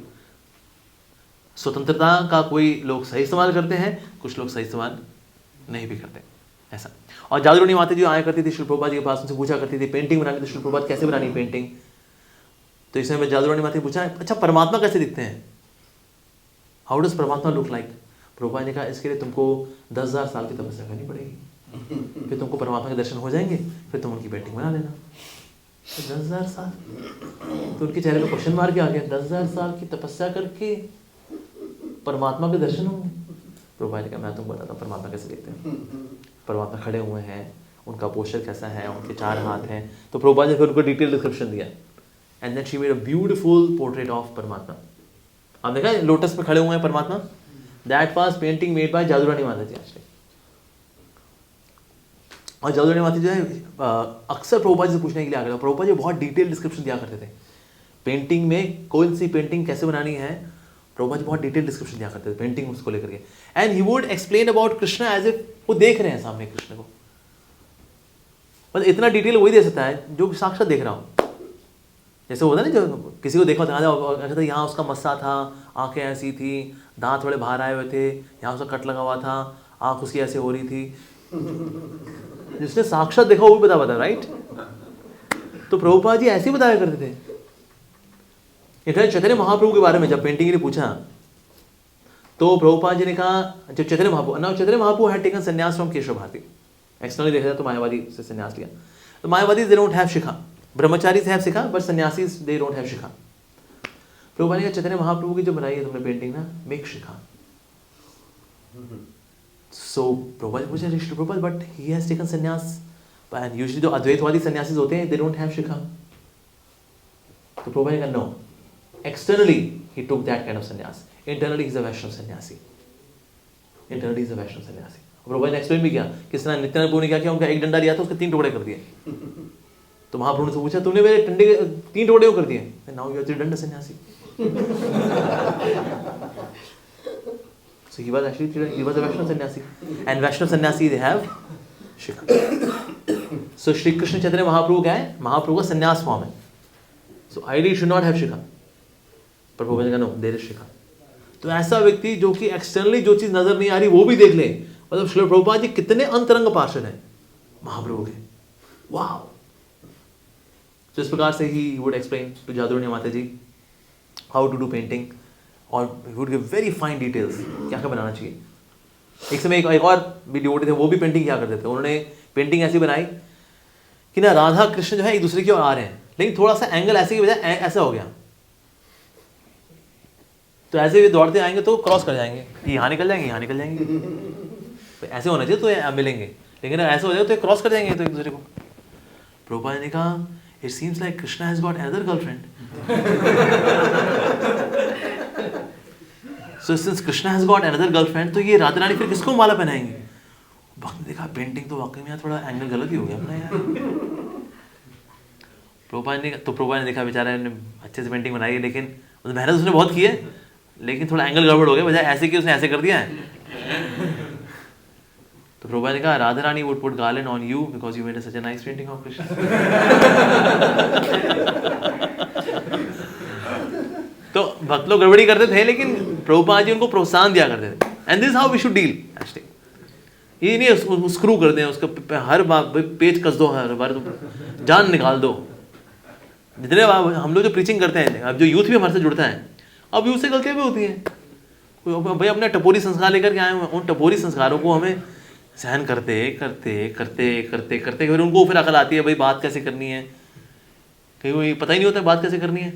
स्वतंत्रता का कोई लोग सही इस्तेमाल करते हैं, कुछ लोग सही इस्तेमाल नहीं भी करते, ऐसा। और जादूरानी माता जी आया करती थी श्री प्रभुपाद जी के पास, उनसे पूछा करती थी पेंटिंग बनानी, तो श्री प्रभुपाद कैसे बनानी पेंटिंग? तो इसमें मैं जादूरानी माता पूछा अच्छा परमात्मा कैसे दिखते हैं, हाउ डज परमात्मा लुक लाइक? प्रभुपाद ने कहा इसके लिए तुमको 10,000 साल की तपस्या करनी पड़ेगी, फिर तुमको परमात्मा के दर्शन हो जाएंगे, फिर तुम उनकी पेंटिंग बना लेना। 10,000 साल, तो उनके चेहरे पे क्वेश्चन मार के आ गया, 10,000 साल की तपस्या करके परमात्मा के दर्शन होंगे? प्रभुपाद ने कहा मैं तुमको बताता हूँ परमात्मा कैसे दिखते हैं। परमात्मा खड़े हुए हैं, उनका पोस्चर कैसा है, उनके 4 हाथ हैं, तो प्रभुपाद ने फिर उनको डिटेल डिस्क्रिप्शन दिया, and then she made a beautiful portrait of Paramatma. आप देखा लोटस पे खड़े हुए हैं Paramatma, that was painting made by Jadurani Mata ji actually. और जादूरानी माता जो है अक्सर प्रभुपाद जी से पूछने के लिए आ गया, प्रभुपाद जी बहुत डिटेल डिस्क्रिप्शन दिया करते थे पेंटिंग में, कौन सी पेंटिंग कैसे बनानी है, प्रभुपाद जी बहुत डिटेल डिस्क्रिप्शन दिया करते थे पेंटिंग उसको लेकर के, and he would explain about Krishna as if वो देख रहे हैं सामने कृष्ण को। बस इतना डिटेल वही दे सकता है जो साक्षात देख रहा हो। जैसे होता है ना, जो किसी को देखा था यहाँ उसका मस्सा था, आंखें ऐसी थी, दांत थोड़े बाहर आए हुए थे, यहाँ उसका कट लगा हुआ था, आंख उसकी ऐसे हो रही थी, जिसने साक्षात देखा वो भी बता राइट। तो प्रभुपाद जी ऐसे ही बताया करते थे। इधर चैतन्य महाप्रभु के बारे में जब पेंटिंग ने पूछा, तो प्रभुपाद जी ने कहा जब चैतन्य महाप्रभु हैड टेकन संन्यास फ्रॉम केशव भारती, एक्सटर्नली देखा जाए तो मायावादी से संन्यास लिया, तो मायावादी दे don't have shikha, brahmachari have shikha, but sannyasis they don't have shikha. Prabhupada ने कहा चैतन्य महाप्रभु की जो बनाई है तुमने पेंटिंग ना, मेक शिखा। So Prabhupada पूछा Shri Prabhupada, but he has taken sannyas, and usually जो अद्वैतवादी सन्यासी होते हैं they don't have शिखा। तो Prabhupada ने कहा no, externally he took that kind of sannyas, internally he is a Vaishnava sannyasi, internally he is a Vaishnava sannyasi। Prabhupada ने explain भी किया किस तरह नित्यानंद प्रभु ने क्या किया, उनका एक डंडा लिया था उसके 3 टुकड़े कर दिए। तो महाप्रभु ने पूछा तुमने मेरे डंडे के 3 टुकड़े क्यों कर दिए? नाउ यू आर त्रिदंड सन्यासी। So he was a Vaishnava sannyasi, and Vaishnava sannyasi they have shikha. So Shri Krishna Chaitanya Mahaprabhu क्या है? महाप्रभु का संन्यास फॉर्म है। So ideally should not have shikha, पर प्रभु ने कहा no, there is shikha। तो ऐसा व्यक्ति जो कि एक्सटर्नली जो चीज नजर नहीं आ रही वो भी देख ले, मतलब श्री प्रभुपाद जी कितने अंतरंग पार्षद हैं महाप्रभु के, वाह। तो इस प्रकार से ही would explain to जादूरानी Mata ji how to do painting, और would give very fine details क्या क्या बनाना चाहिए। एक समय एक और भी डिवोटी थे, वो भी पेंटिंग क्या करते थे, उन्होंने पेंटिंग ऐसी बनाई कि ना राधा कृष्ण जो है एक दूसरे की ओर आ रहे हैं, लेकिन थोड़ा सा एंगल ऐसे की बजाय ऐसा हो गया, तो ऐसे भी दौड़ते आएंगे तो क्रॉस कर जाएंगे, यहाँ निकल जाएंगे, यहाँ निकल जाएंगे, तो ऐसे होना चाहिए तो मिलेंगे, लेकिन ऐसे हो जाए तो क्रॉस कर जाएंगे तो एक दूसरे को। प्रभुपाद ने कहा it seems like Krishna has got another girlfriend. So since Krishna has got another girlfriend, तो ये राधा रानी फिर किसको माला पहनाएंगे? भक्त ने देखा पेंटिंग तो वाकई में यार थोड़ा एंगल गलत ही हो गया अपना यार. प्रभुपाद ने देखा बेचारा ने अच्छे से पेंटिंग बनाई है, लेकिन मेहनत उसने बहुत की है, लेकिन थोड़ा एंगल गड़बड़ हो गया, बजाय ऐसे कि उसने ऐसे कर दिया है. तो प्रभुपाद ने कहा Radha Rani would put garland on you because you made such a nice painting of Krishna. तो भक्त लोग गड़बड़ी करते थे, लेकिन प्रभुपाद जी उनको प्रोत्साहन दिया करते थे. And this how we should deal. ये नहीं स्क्रू कर दें उसका, हर बार पेज कस दो, हर बार तो जान निकाल दो. जितने हम लोग जो प्रीचिंग करते हैं, अब जो यूथ भी हमारे से जुड़ता है, अब यूथ से गलतियाँ भी होती हैं. भाई अपने टपोरी संस्कार लेकर के आए हुए, उन टपोरी संस्कारों को हमें सहन करते करते करते करते करते फिर उनको फिर अकल आती है भाई बात कैसे करनी है. कहीं वो पता ही नहीं होता बात कैसे करनी है.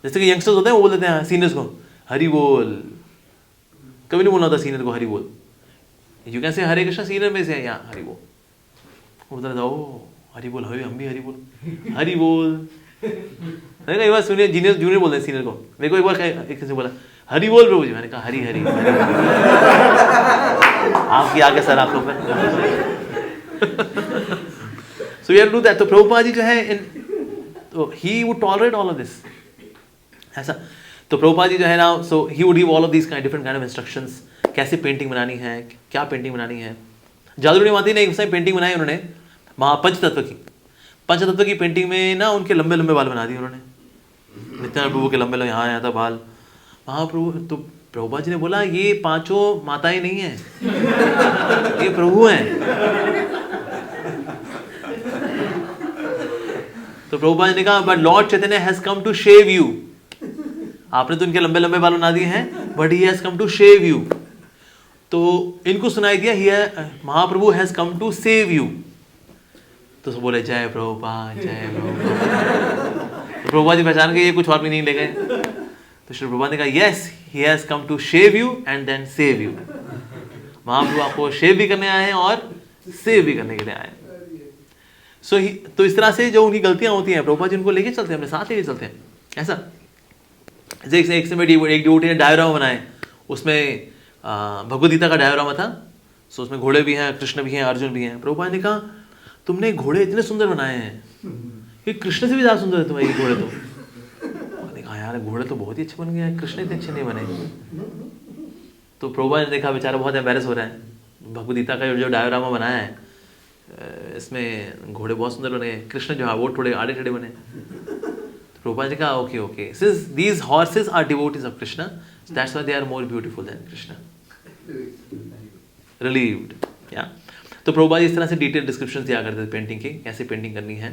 जैसे कि यंगस्टर्स होते हैं, वो बोल देते हैं सीनियर्स को हरि बोल. कभी नहीं बोलना होता सीनियर को हरि बोल. You can say Hare Krishna, senior में से है यहाँ हरि बोल. वो बता ओ हरि बोल, हम भी हरि बोल, हरि बोल. कई बार सुनिए जूनियर बोलते हैं सीनियर को. मेरे को एक बार एक किसी बोला हरि बोल प्रभु जी. मैंने कहा हरि हरि. आपकी आगे सर आपको पे. So we have to do that. तो प्रभुपाद जी जो है तो he would tolerate all of this ऐसा. तो प्रभुपाद जी जो है ना, so he would give all of this different kind of instructions, कैसे पेंटिंग बनानी है, क्या पेंटिंग बनानी है. जादूरानी माता ने एक समय पेंटिंग बनाई उन्होंने पंचतत्व की पेंटिंग में ना उनके लंबे लंबे बाल बना दिए उन्होंने. नित्यानंद प्रभु के लंबे यहाँ आया था बाल. महाप्रभु तो प्रभुपाद जी ने बोला ये पांचों माताएं नहीं है, ये प्रभु हैं. तो प्रभुपाद जी ने कहा but lord Chaitanya has come to shave you. आपने तो इनके लंबे लंबे बाल बना दिए हैं, but he has come to shave you. तो इनको सुनाई दिया he Mahaprabhu has come to save you. तो बोले जय प्रभुपाद जय प्रभुपाद. तो प्रभुपाद जी पहचान के ये कुछ और भी नहीं ले गए. तो श्री प्रभुपाद ने कहा yes he has come to shave you and then save you. Mahaprabhu आपको शेव भी करने आए हैं और सेव भी करने के लिए आए हैं. तो इस तरह से जो उनकी गलतियां होती हैं प्रभुपाद जी उनको लेके चलते हैं, अपने साथ लेके चलते हैं. ऐसा एक समय एक डिवोटी ने डायोरामा बनाए, उसमें भगवद गीता का डायोरामा था. सो उसमें घोड़े भी हैं, कृष्ण भी हैं, अर्जुन भी हैं. प्रभुपाद ने कहा तुमने घोड़े इतने सुंदर बनाए हैं, ये कृष्ण से भी ज़्यादा सुंदर है तुम्हारे घोड़े. तो देखा यार घोड़े तो बहुत ही अच्छे बन गए हैं, कृष्ण इतने अच्छे नहीं बने. तो प्रभुपाद ने देखा बेचारा बहुत एम्बैरेस हो रहा है. भगवद गीता का जो डायोरामा बनाया है इसमें घोड़े बहुत सुंदर बने, कृष्ण जो है वो थोड़े आड़े टेढ़े बने. तो प्रभुपाद ने कहा okay since these horses are devotees of Krishna, that's why they are more beautiful than Krishna. Relieved. या तो प्रभुपाद इस तरह से डिटेल डिस्क्रिप्शन दिया करते थे पेंटिंग की, कैसे पेंटिंग करनी है.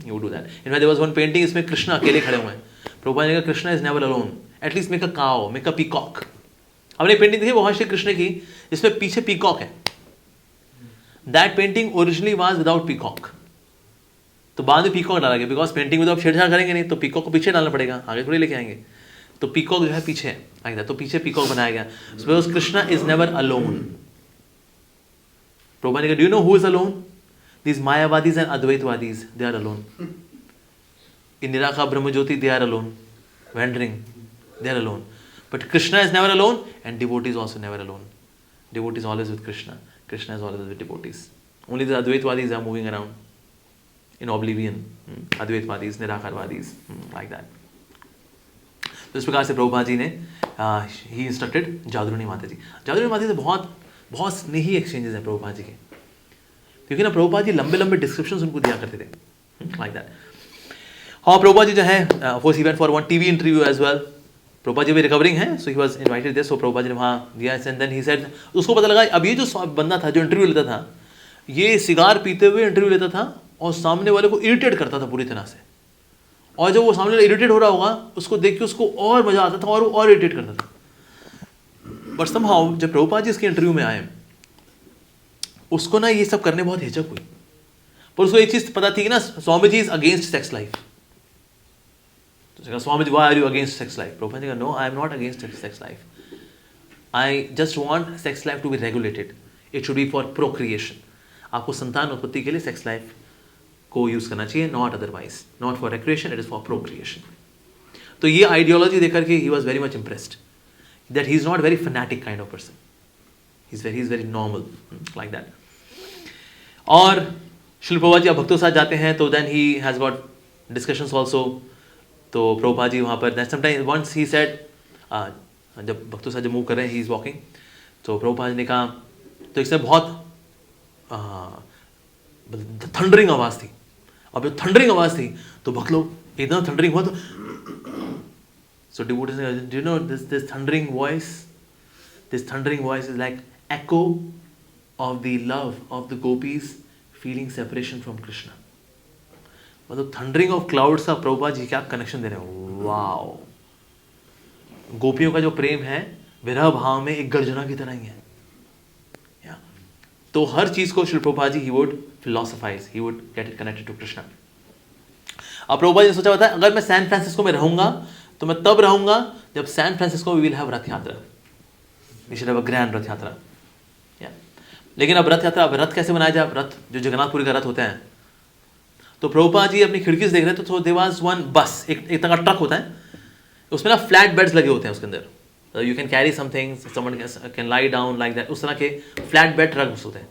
You do that. In fact there was one painting, इसमें कृष्ण अकेले खड़े हुए हैं. प्रभुपाद ने कहा Krishna is never alone, at least make a cow, make a peacock. हमने पेंटिंग देखी बहुत श्री कृष्ण की, इसमें पीछे पीकॉक है. That painting originally was without peacock. तो बाद में पीकॉक डाला गया, बिकॉज पेंटिंग में तो आप छेड़छाड़ करेंगे नहीं, तो पीकॉक को पीछे डालना पड़ेगा, आगे थोड़ी लेके आएंगे. तो पीकॉक जो है पीछे है, तो पीछे पीकॉक बनाया गया. Because Krishna is never alone. Prabhupada said, do you know who is alone? These Mayavadis and Advaitwadis, they are alone. In Niraka Brahmajyoti, they are alone. Wandering, they are alone. But Krishna is never alone, and devotee is also never alone. Devotee is always with Krishna. Krishna is always with devotees. Only the Advaitwadis are moving around in oblivion. Advaitwadis, Nirakarvadis, like that. तो इस प्रकार से प्रभुपाद जी ने ही instructed जादूरानी Mata जी. जादूरानी माता जी से बहुत स्नेही exchanges हैं प्रभुपाद जी के, क्योंकि ना प्रभुपाद जी लंबे लंबे डिस्क्रिप्शंस उनको दिया करते थे, लाइक दैट. और प्रभुपाद जी जो है of course he went for one TV interview as well. Prabhupada ji भी रिकवरिंग है, so he was invited there. So Prabhupada ji ने वहाँ दिया. एंड देन ही सेड, उसको पता लगा अब ये जो बंदा था जो इंटरव्यू लेता था, ये सिगार पीते हुए इंटरव्यू लेता था और सामने वाले को इरिटेट करता था पूरी तरह से. और जब वो सामने वाला इरिटेट हो रहा होगा, उसको देख के उसको और मजा आता था और वो और इरिटेट करता था. बट समहाउ जब प्रभुपाद जी इसके इंटरव्यू में आए, उसको ना ये सब करने बहुत हिचक हुई. पर उसको एक चीज पता थी कि ना Swami ji is against sex life. तो Swami ji, why are you against sex life? Prabhupada ji कहा, no, I am not against sex life. I just want sex life to be regulated. It should be for procreation. आपको संतान उत्पत्ति के लिए सेक्स लाइफ को use करना चाहिए, not otherwise, not for recreation, it is for procreation. तो ये आइडियोलॉजी देकर के he was very much impressed that he is not very fanatic kind of person, he is very normal like that. और श्रील प्रभुपाद जी अब भक्तों के साथ जाते हैं, तो then he has got discussions also. तो प्रभुपाद जी वहाँ पर समटाइम वंस ही सेड, जब भक्तों के साथ जब मूव कर रहे हैं, ही इज वॉकिंग, तो प्रभुपाद जी ने कहा, तो इससे बहुत थंडरिंग आवाज थी। अब जब थंडरिंग आवाज थी तो भक्त लोग इतना थंडरिंग हुआ, तो सो डिवोटीज ने, do you know this thundering voice is like echo of the love of the gopis feeling separation from Krishna। मतलब थंडरिंग ऑफ क्लाउड्स का प्रभुपाद जी क्या कनेक्शन दे रहे हैं, वाओ। गोपियों का जो प्रेम है विरह भाव में एक गर्जना की तरह ही है। तो हर चीज को Shri Prabhupada ji he would philosophize, he would get it connected to Krishna. अब प्रभुपाद जी ने सोचा होता है, अगर मैं सैन फ्रांसिस्को में रहूंगा तो मैं तब रहूंगा जब San Francisco we will have Rath Yatra, we should have a grand Rath Yatra. लेकिन अब रथ यात्रा, अब रथ कैसे बनाया जाए, रथ जो जगन्नाथपुरी का रथ होते हैं, तो प्रभुपाद जी अपनी खिड़की से देख रहे थे, तो देयर वाज वन बस, एक तरह का ट्रक होता है, उसमें ना फ्लैट बेड्स लगे होते हैं उसके अंदर, you can carry something, someone can lie down like that, उस तरह के फ्लैट बेड ट्रक्स होते हैं।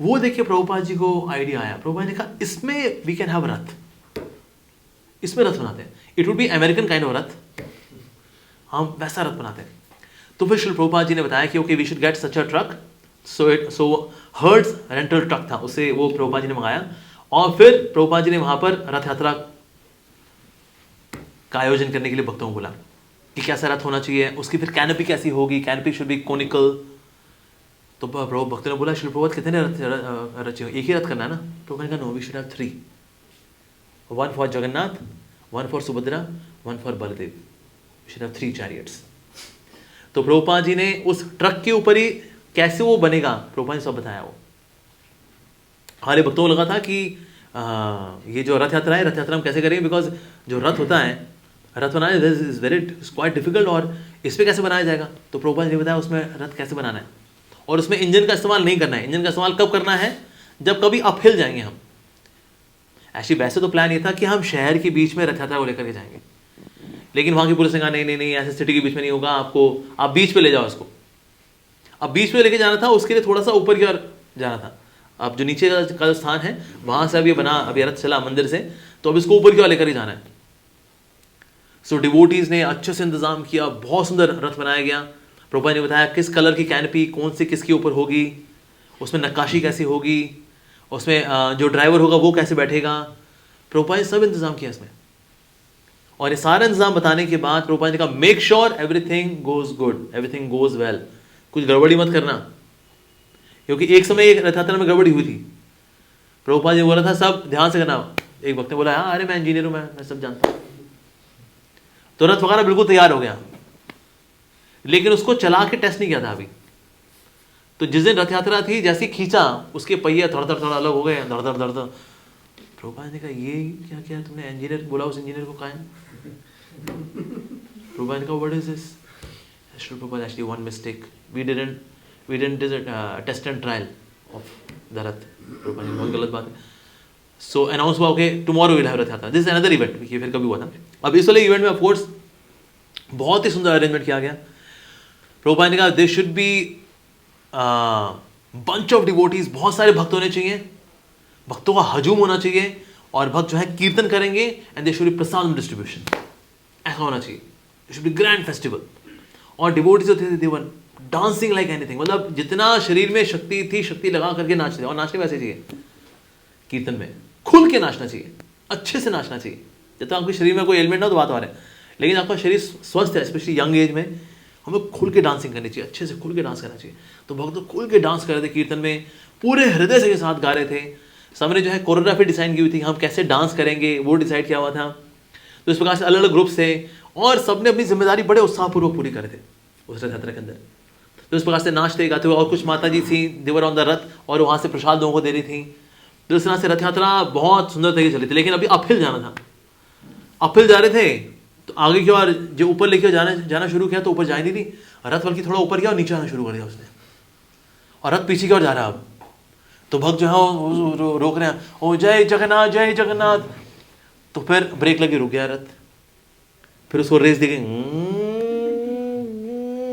वो देखिए प्रभुपाद जी को आइडिया आया, प्रभुपाद ने कहा इसमें वी कैन हैव रथ, इसमें रथ बनाते हैं, it would be American kind of रथ, हम वैसा रथ बनाते हैं। तो फिर श्री प्रभुपाद जी ने बताया कि okay we should get such a truck, so Hertz rental truck था, उसे वो प्रभुपाद जी ने मंगाया, और फिर प्रभुपाद जी ने वहां पर रथ यात्रा का आयोजन करने के लिए भक्तों को बोला कि कैसा रथ होना चाहिए, उसकी फिर कैनपी कैसी होगी, कैनपी शुड बी कोनिकल। तो प्रभु भक्तों ने बोला, श्री प्रभुपाद कितने रथ रचे, एक ही रथ करना है ना? प्रभुपाद ने कहा no, we should have 3, one for Jagannath, one for Subhadra, one for Baldev, we should have 3 chariots. तो प्रभुपाद जी ने उस ट्रक के ऊपर ही कैसे वो बनेगा, प्रभुपाद ने सब बताया। वो हमारे भक्तों को लगा था कि ये जो रथ यात्रा है, रथ यात्रा हम कैसे करेंगे, बिकॉज जो रथ होता है, रथ बनाना इज वेरी क्वाइट डिफिकल्ट, और इस पर कैसे बनाया जाएगा। तो प्रभुपाद ने बताया उसमें रथ कैसे बनाना है, और उसमें इंजन का इस्तेमाल नहीं करना है। इंजन का इस्तेमाल कब करना है, जब कभी अपहिल जाएंगे हम। ऐसी वैसे तो प्लान ये था कि हम शहर के बीच में रथ यात्रा को लेकर के जाएंगे, लेकिन वहाँ की पुलिस ने कहा नहीं नहीं नहीं, ऐसे सिटी के बीच में नहीं होगा, आपको आप बीच पे ले जाओ इसको। अब बीच पे लेके जाना था, उसके लिए थोड़ा सा ऊपर की ओर जाना था। अब जो नीचे का जो स्थान है वहाँ से अब ये बना, अब ये रथ चला मंदिर से, तो अब इसको ऊपर की ओर लेकर ही जाना है। सो डिवोटीज ने अच्छे से इंतजाम किया, बहुत सुंदर रथ बनाया गया। प्रभुपाद ने बताया किस कलर की कैनपी कौन से किसके ऊपर होगी, उसमें नक्काशी कैसी होगी, उसमें जो ड्राइवर होगा वो कैसे बैठेगा। प्रभुपाद ने सब इंतजाम किया इसमें, और ये सारा इंतजाम बताने के बाद प्रभुपाद ने कहा make sure everything goes good, everything goes well, कुछ गड़बड़ी मत करना, क्योंकि एक समय एक रथ यात्रा में गड़बड़ी हुई थी। प्रभुपाद ने बोला था सब ध्यान से करना। एक वक्त ने बोला हाँ अरे मैं इंजीनियर हूं, मैं सब जानता हूं। तो रथ वगैरह बिल्कुल तैयार हो गया, लेकिन उसको चला के टेस्ट नहीं किया था अभी। तो जिस दिन रथ यात्रा थी, जैसे खींचा उसके पहिए थोड़ा अलग हो गए, धड़ धड़। प्रभुपाद ने कहा ये क्या किया तुमने, इंजीनियर बोला उस इंजीनियर को कहा है। प्रभुपाद ने कहा what is this. Srila Prabhupada, actually one mistake, we didn't do a test and trial of the Rath। Prabhupada ने बहुत गलत बात है। So announce हुआ okay tomorrow we'll have रथ यात्रा, this is another event, ये फिर कभी हुआ था। अब इस वाले इवेंट में ऑफ कोर्स बहुत ही सुंदर अरेंजमेंट किया गया। प्रभुपाद ने कहा there should be bunch of devotees, बहुत सारे भक्त होने चाहिए, भक्तों का हजूम होना चाहिए, और भक्त जो है कीर्तन करेंगे, and there should be Prasad distribution, ऐसा होना चाहिए, it should be grand festival। और डिवोटीज होते थे, देवर डांसिंग लाइक एनीथिंग, मतलब जितना शरीर में शक्ति थी शक्ति लगा करके नाचते, और नाचने वैसे चाहिए, कीर्तन में खुल के नाचना चाहिए, अच्छे से नाचना चाहिए। जब तक आपके शरीर में कोई एलिमेंट ना हो तो बात आ रहा है, लेकिन आपका शरीर स्वस्थ है, स्पेशली यंग एज में, हमें खुल के डांसिंग करनी चाहिए, अच्छे से खुल के डांस करना चाहिए। तो भक्त तो खुल के डांस कर रहे थे कीर्तन में, पूरे हृदय से के साथ गा रहे थे। सबने जो है कोरियोग्राफी डिजाइन की हुई थी, हम कैसे डांस करेंगे वो डिसाइड किया हुआ था। तो इस प्रकार से अलग अलग ग्रुप्स थे, और सबने अपनी जिम्मेदारी बड़े उत्साहपूर्वक पूरी करे थे उस रथ यात्रा के अंदर। तो इस प्रकार से नाचते गाते हुए, और कुछ माता जी थी देवर ऑन द रथ, और वहाँ से प्रसाद लोगों को दे रही थी। तो इस तरह से रथ यात्रा बहुत सुंदर तरीके से चली थी। लेकिन अभी अपहिल जाना था, अपहिल जा रहे थे, तो आगे की ओर जो ऊपर लेके जाना शुरू किया, तो ऊपर जा नहीं थी, रथ बल्कि थोड़ा ऊपर गया और नीचे आना शुरू कर दिया उसने, और रथ पीछे की ओर जा रहा है। अब तो भक्त जो है वो रोक रहे हैं, ओ जय जगन्नाथ जय जगन्नाथ। तो फिर ब्रेक लगी, रुक गया रथ। फिर उसको रेस दी गई,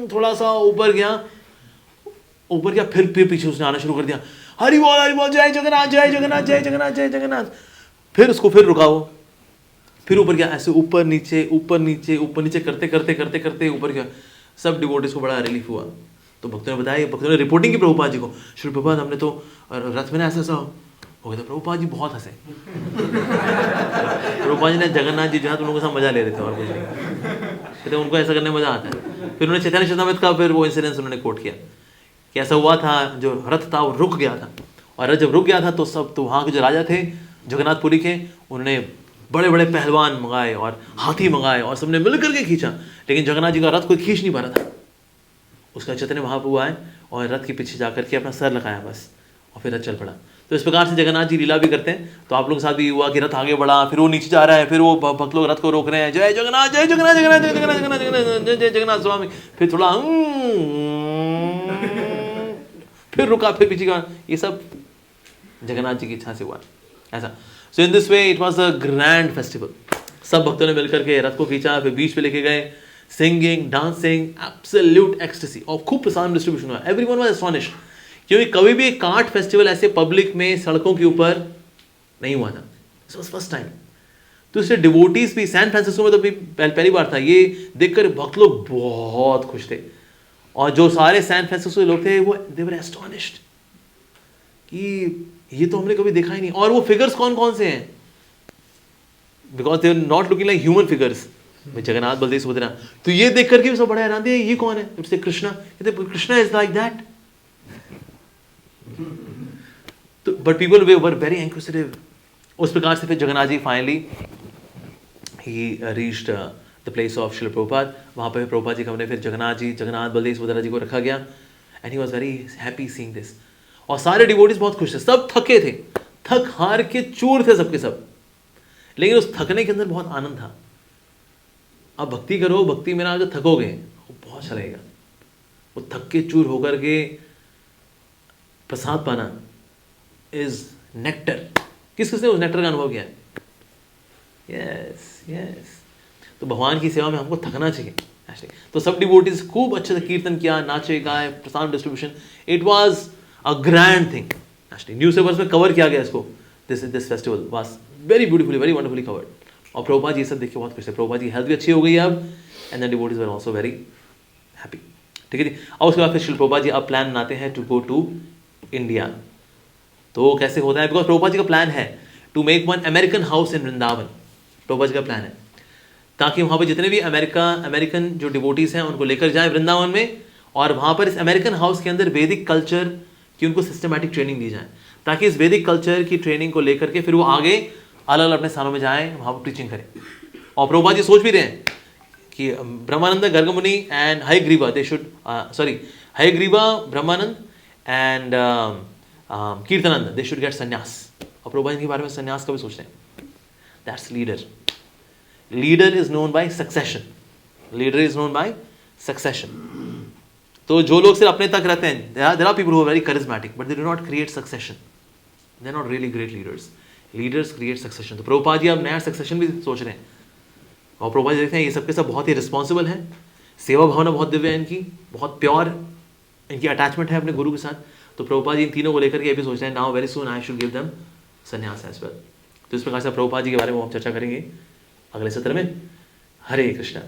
थोड़ा सा ऊपर गया, फिर पीछे उसने आना शुरू कर दिया, हरि बोल जय जगन्नाथ जय जगन्नाथ जय जगन्नाथ जय जगन्नाथ। फिर उसको फिर रुका वो, फिर ऊपर गया, ऐसे ऊपर नीचे ऊपर नीचे ऊपर नीचे करते करते करते करते ऊपर गया। सब डिवोटीज को बड़ा रिलीफ हुआ। तो भक्तों ने बताया, भक्तों ने रिपोर्टिंग की प्रभुपाद जी को, श्री प्रभुपाद हमने तो रथ में ना ऐसा हो गया था। प्रभुपाद जी बहुत हंसे। प्रभुपाद जी ने जगन्नाथ जी जो है तुम लोगों के साथ मजा ले रहे थे और कुछ नहीं, कहते उनको ऐसा करने में मजा आता है। फिर उन्होंने चैतन्य चरितामृत का फिर वो इंसिडेंस उन्होंने कोट किया कि ऐसा हुआ था, जो रथ था वो रुक गया था, और रथ जब रुक गया था तो सब, तो वहाँ के जो राजा थे जगन्नाथपुरी के, उन्होंने बड़े बड़े पहलवान मंगाए और हाथी मंगाए और सबने मिल करके खींचा, लेकिन जगन्नाथ जी का रथ कोई खींच नहीं पा रहा था। उसका चैतन्य महाप्रभु आए और रथ के पीछे जाकर के अपना सर लगाया बस, और फिर रथ चल पड़ा। तो इस प्रकार से जगन्नाथ जी लीला भी करते हैं। तो आप लोगों के साथ भी हुआ कि रथ आगे बढ़ा, फिर वो नीचे जा रहा है, फिर वो भक्त लोग रथ को रोक रहे हैं, जय जगन्नाथ जय जगन्नाथ जगन्नाथ जय जगन्नाथ जगन्नाथ जगन्नाथ जय जय जगन्नाथ स्वामी। फिर थोड़ा फिर रुका, फिर पीछे का, ये सब जगन्नाथ जी की इच्छा से हुआ ऐसा। So in this way it was a grand festival. सब भक्तों ने मिलकर के रथ को खींचा, फिर बीच पे लेके गए, सिंगिंग डांसिंग एब्सोल्यूट एक्सटेसी, और खूब प्रसाद डिस्ट्रीब्यूशन हुआ। एवरीवन वाज एस्टोनिश्ड, क्योंकि कभी भी एक काट फेस्टिवल ऐसे पब्लिक में सड़कों के ऊपर नहीं हुआ था। This was first time. तो इससे डिवोटीज भी, सैन फ्रांसिस्को में तो पहली बार था, ये देखकर भक्त लोग बहुत खुश थे। और जो सारे सैन फ्रांसिस्को के लोग थे वो दे वर एस्टोनिश्ड कि ये तो हमने कभी देखा ही नहीं। और वो फिगर्स कौन कौन से हैं, because they are not looking like human figures, Jagannath Baldev Subhadra. तो ये देख करके भी सब बड़ा हैरान थे, ये कौन है? इट्स कृष्णा। कहते कृष्णा इज लाइक दैट। तो but people were very inquisitive. उस प्रकार से फिर Jagannath ji finally he reached the place of Srila Prabhupada. वहां पर प्रभुपाद जी का हमने फिर जगन्नाथ बलदेव सुभद्रा जी को रखा गया, and he was very happy seeing this. और सारे डिवोटीज बहुत खुश थे, सब थके थे, थक हार के चूर थे सबके सब, लेकिन उस थकने के अंदर बहुत आनंद था। अब भक्ति करो, भक्ति में ना अगर थकोगे वो बहुत अच्छा लगेगा। वो थक के चूर होकर के प्रसाद पाना इज नेक्टर। किसने उस नेक्टर का अनुभव किया है? Yes yes. तो भगवान की सेवा में हमको थकना चाहिए। तो सब डिवोटीज खूब अच्छे से कीर्तन किया, नाचे गाए, प्रसाद distribution, it was a grand thing. Newspapers में कवर किया गया इसको। This festival was very beautifully, very wonderfully covered. और प्रभुपाद जी सब देख के बहुत खुश थे। प्रभुपाद जी हेल्थ भी अच्छी हो गई है अब, and the devotees were also very happy. ठीक है जी। और उसके बाद फिर श्री प्रभुपाद जी अब प्लान बनाते हैं टू गो टू इंडिया। तो कैसे होता है? बिकॉज प्रभुपाद जी का प्लान है to make one American house in Vrindavan. Prabhupada ji का प्लान है ताकि वहाँ पर जितने भी अमेरिकन जो डिवोटीज हैं उनको लेकर जाएं वृंदावन में, और वहाँ पर इस अमेरिकन हाउस के अंदर वैदिक कल्चर की उनको सिस्टमैटिक ट्रेनिंग दी जाए, ताकि इस वैदिक कल्चर की ट्रेनिंग को लेकर के फिर वो आगे अलग अलग अपने स्थानों में जाएं, वहाँ पर प्रीचिंग करें। और प्रभुपाद जी सोच भी रहे हैं कि Brahmananda, Gargamuni and Hayagriva they should Hayagriva, Brahmananda and Kirtanananda they should get sannyasa. और प्रभुपाद जी के बारे में संन्यास का भी सोच रहे हैं। That's leader. Leader is known by succession. Leader is known by succession. तो जो लोग सिर्फ अपने तक रहते हैं, there are people who are very charismatic but they do not create succession, they are not really great leaders. Leaders create succession. तो प्रभुपाद जी अब नया सक्सेशन भी सोच रहे हैं। और प्रभुपाद जी देखते हैं ये सबके सब बहुत ही रिस्पॉन्सिबल हैं, सेवा भावना बहुत दिव्य है इनकी, बहुत प्योर इनकी अटैचमेंट है अपने गुरु के साथ। तो प्रभुपाद जी इन तीनों को लेकर के ये भी सोच रहे हैं, now very soon I should give them संन्यास एज वेल। तो इस प्रकार से प्रभुपाद जी के बारे में हम चर्चा करेंगे अगले सत्र में। हरे कृष्णा।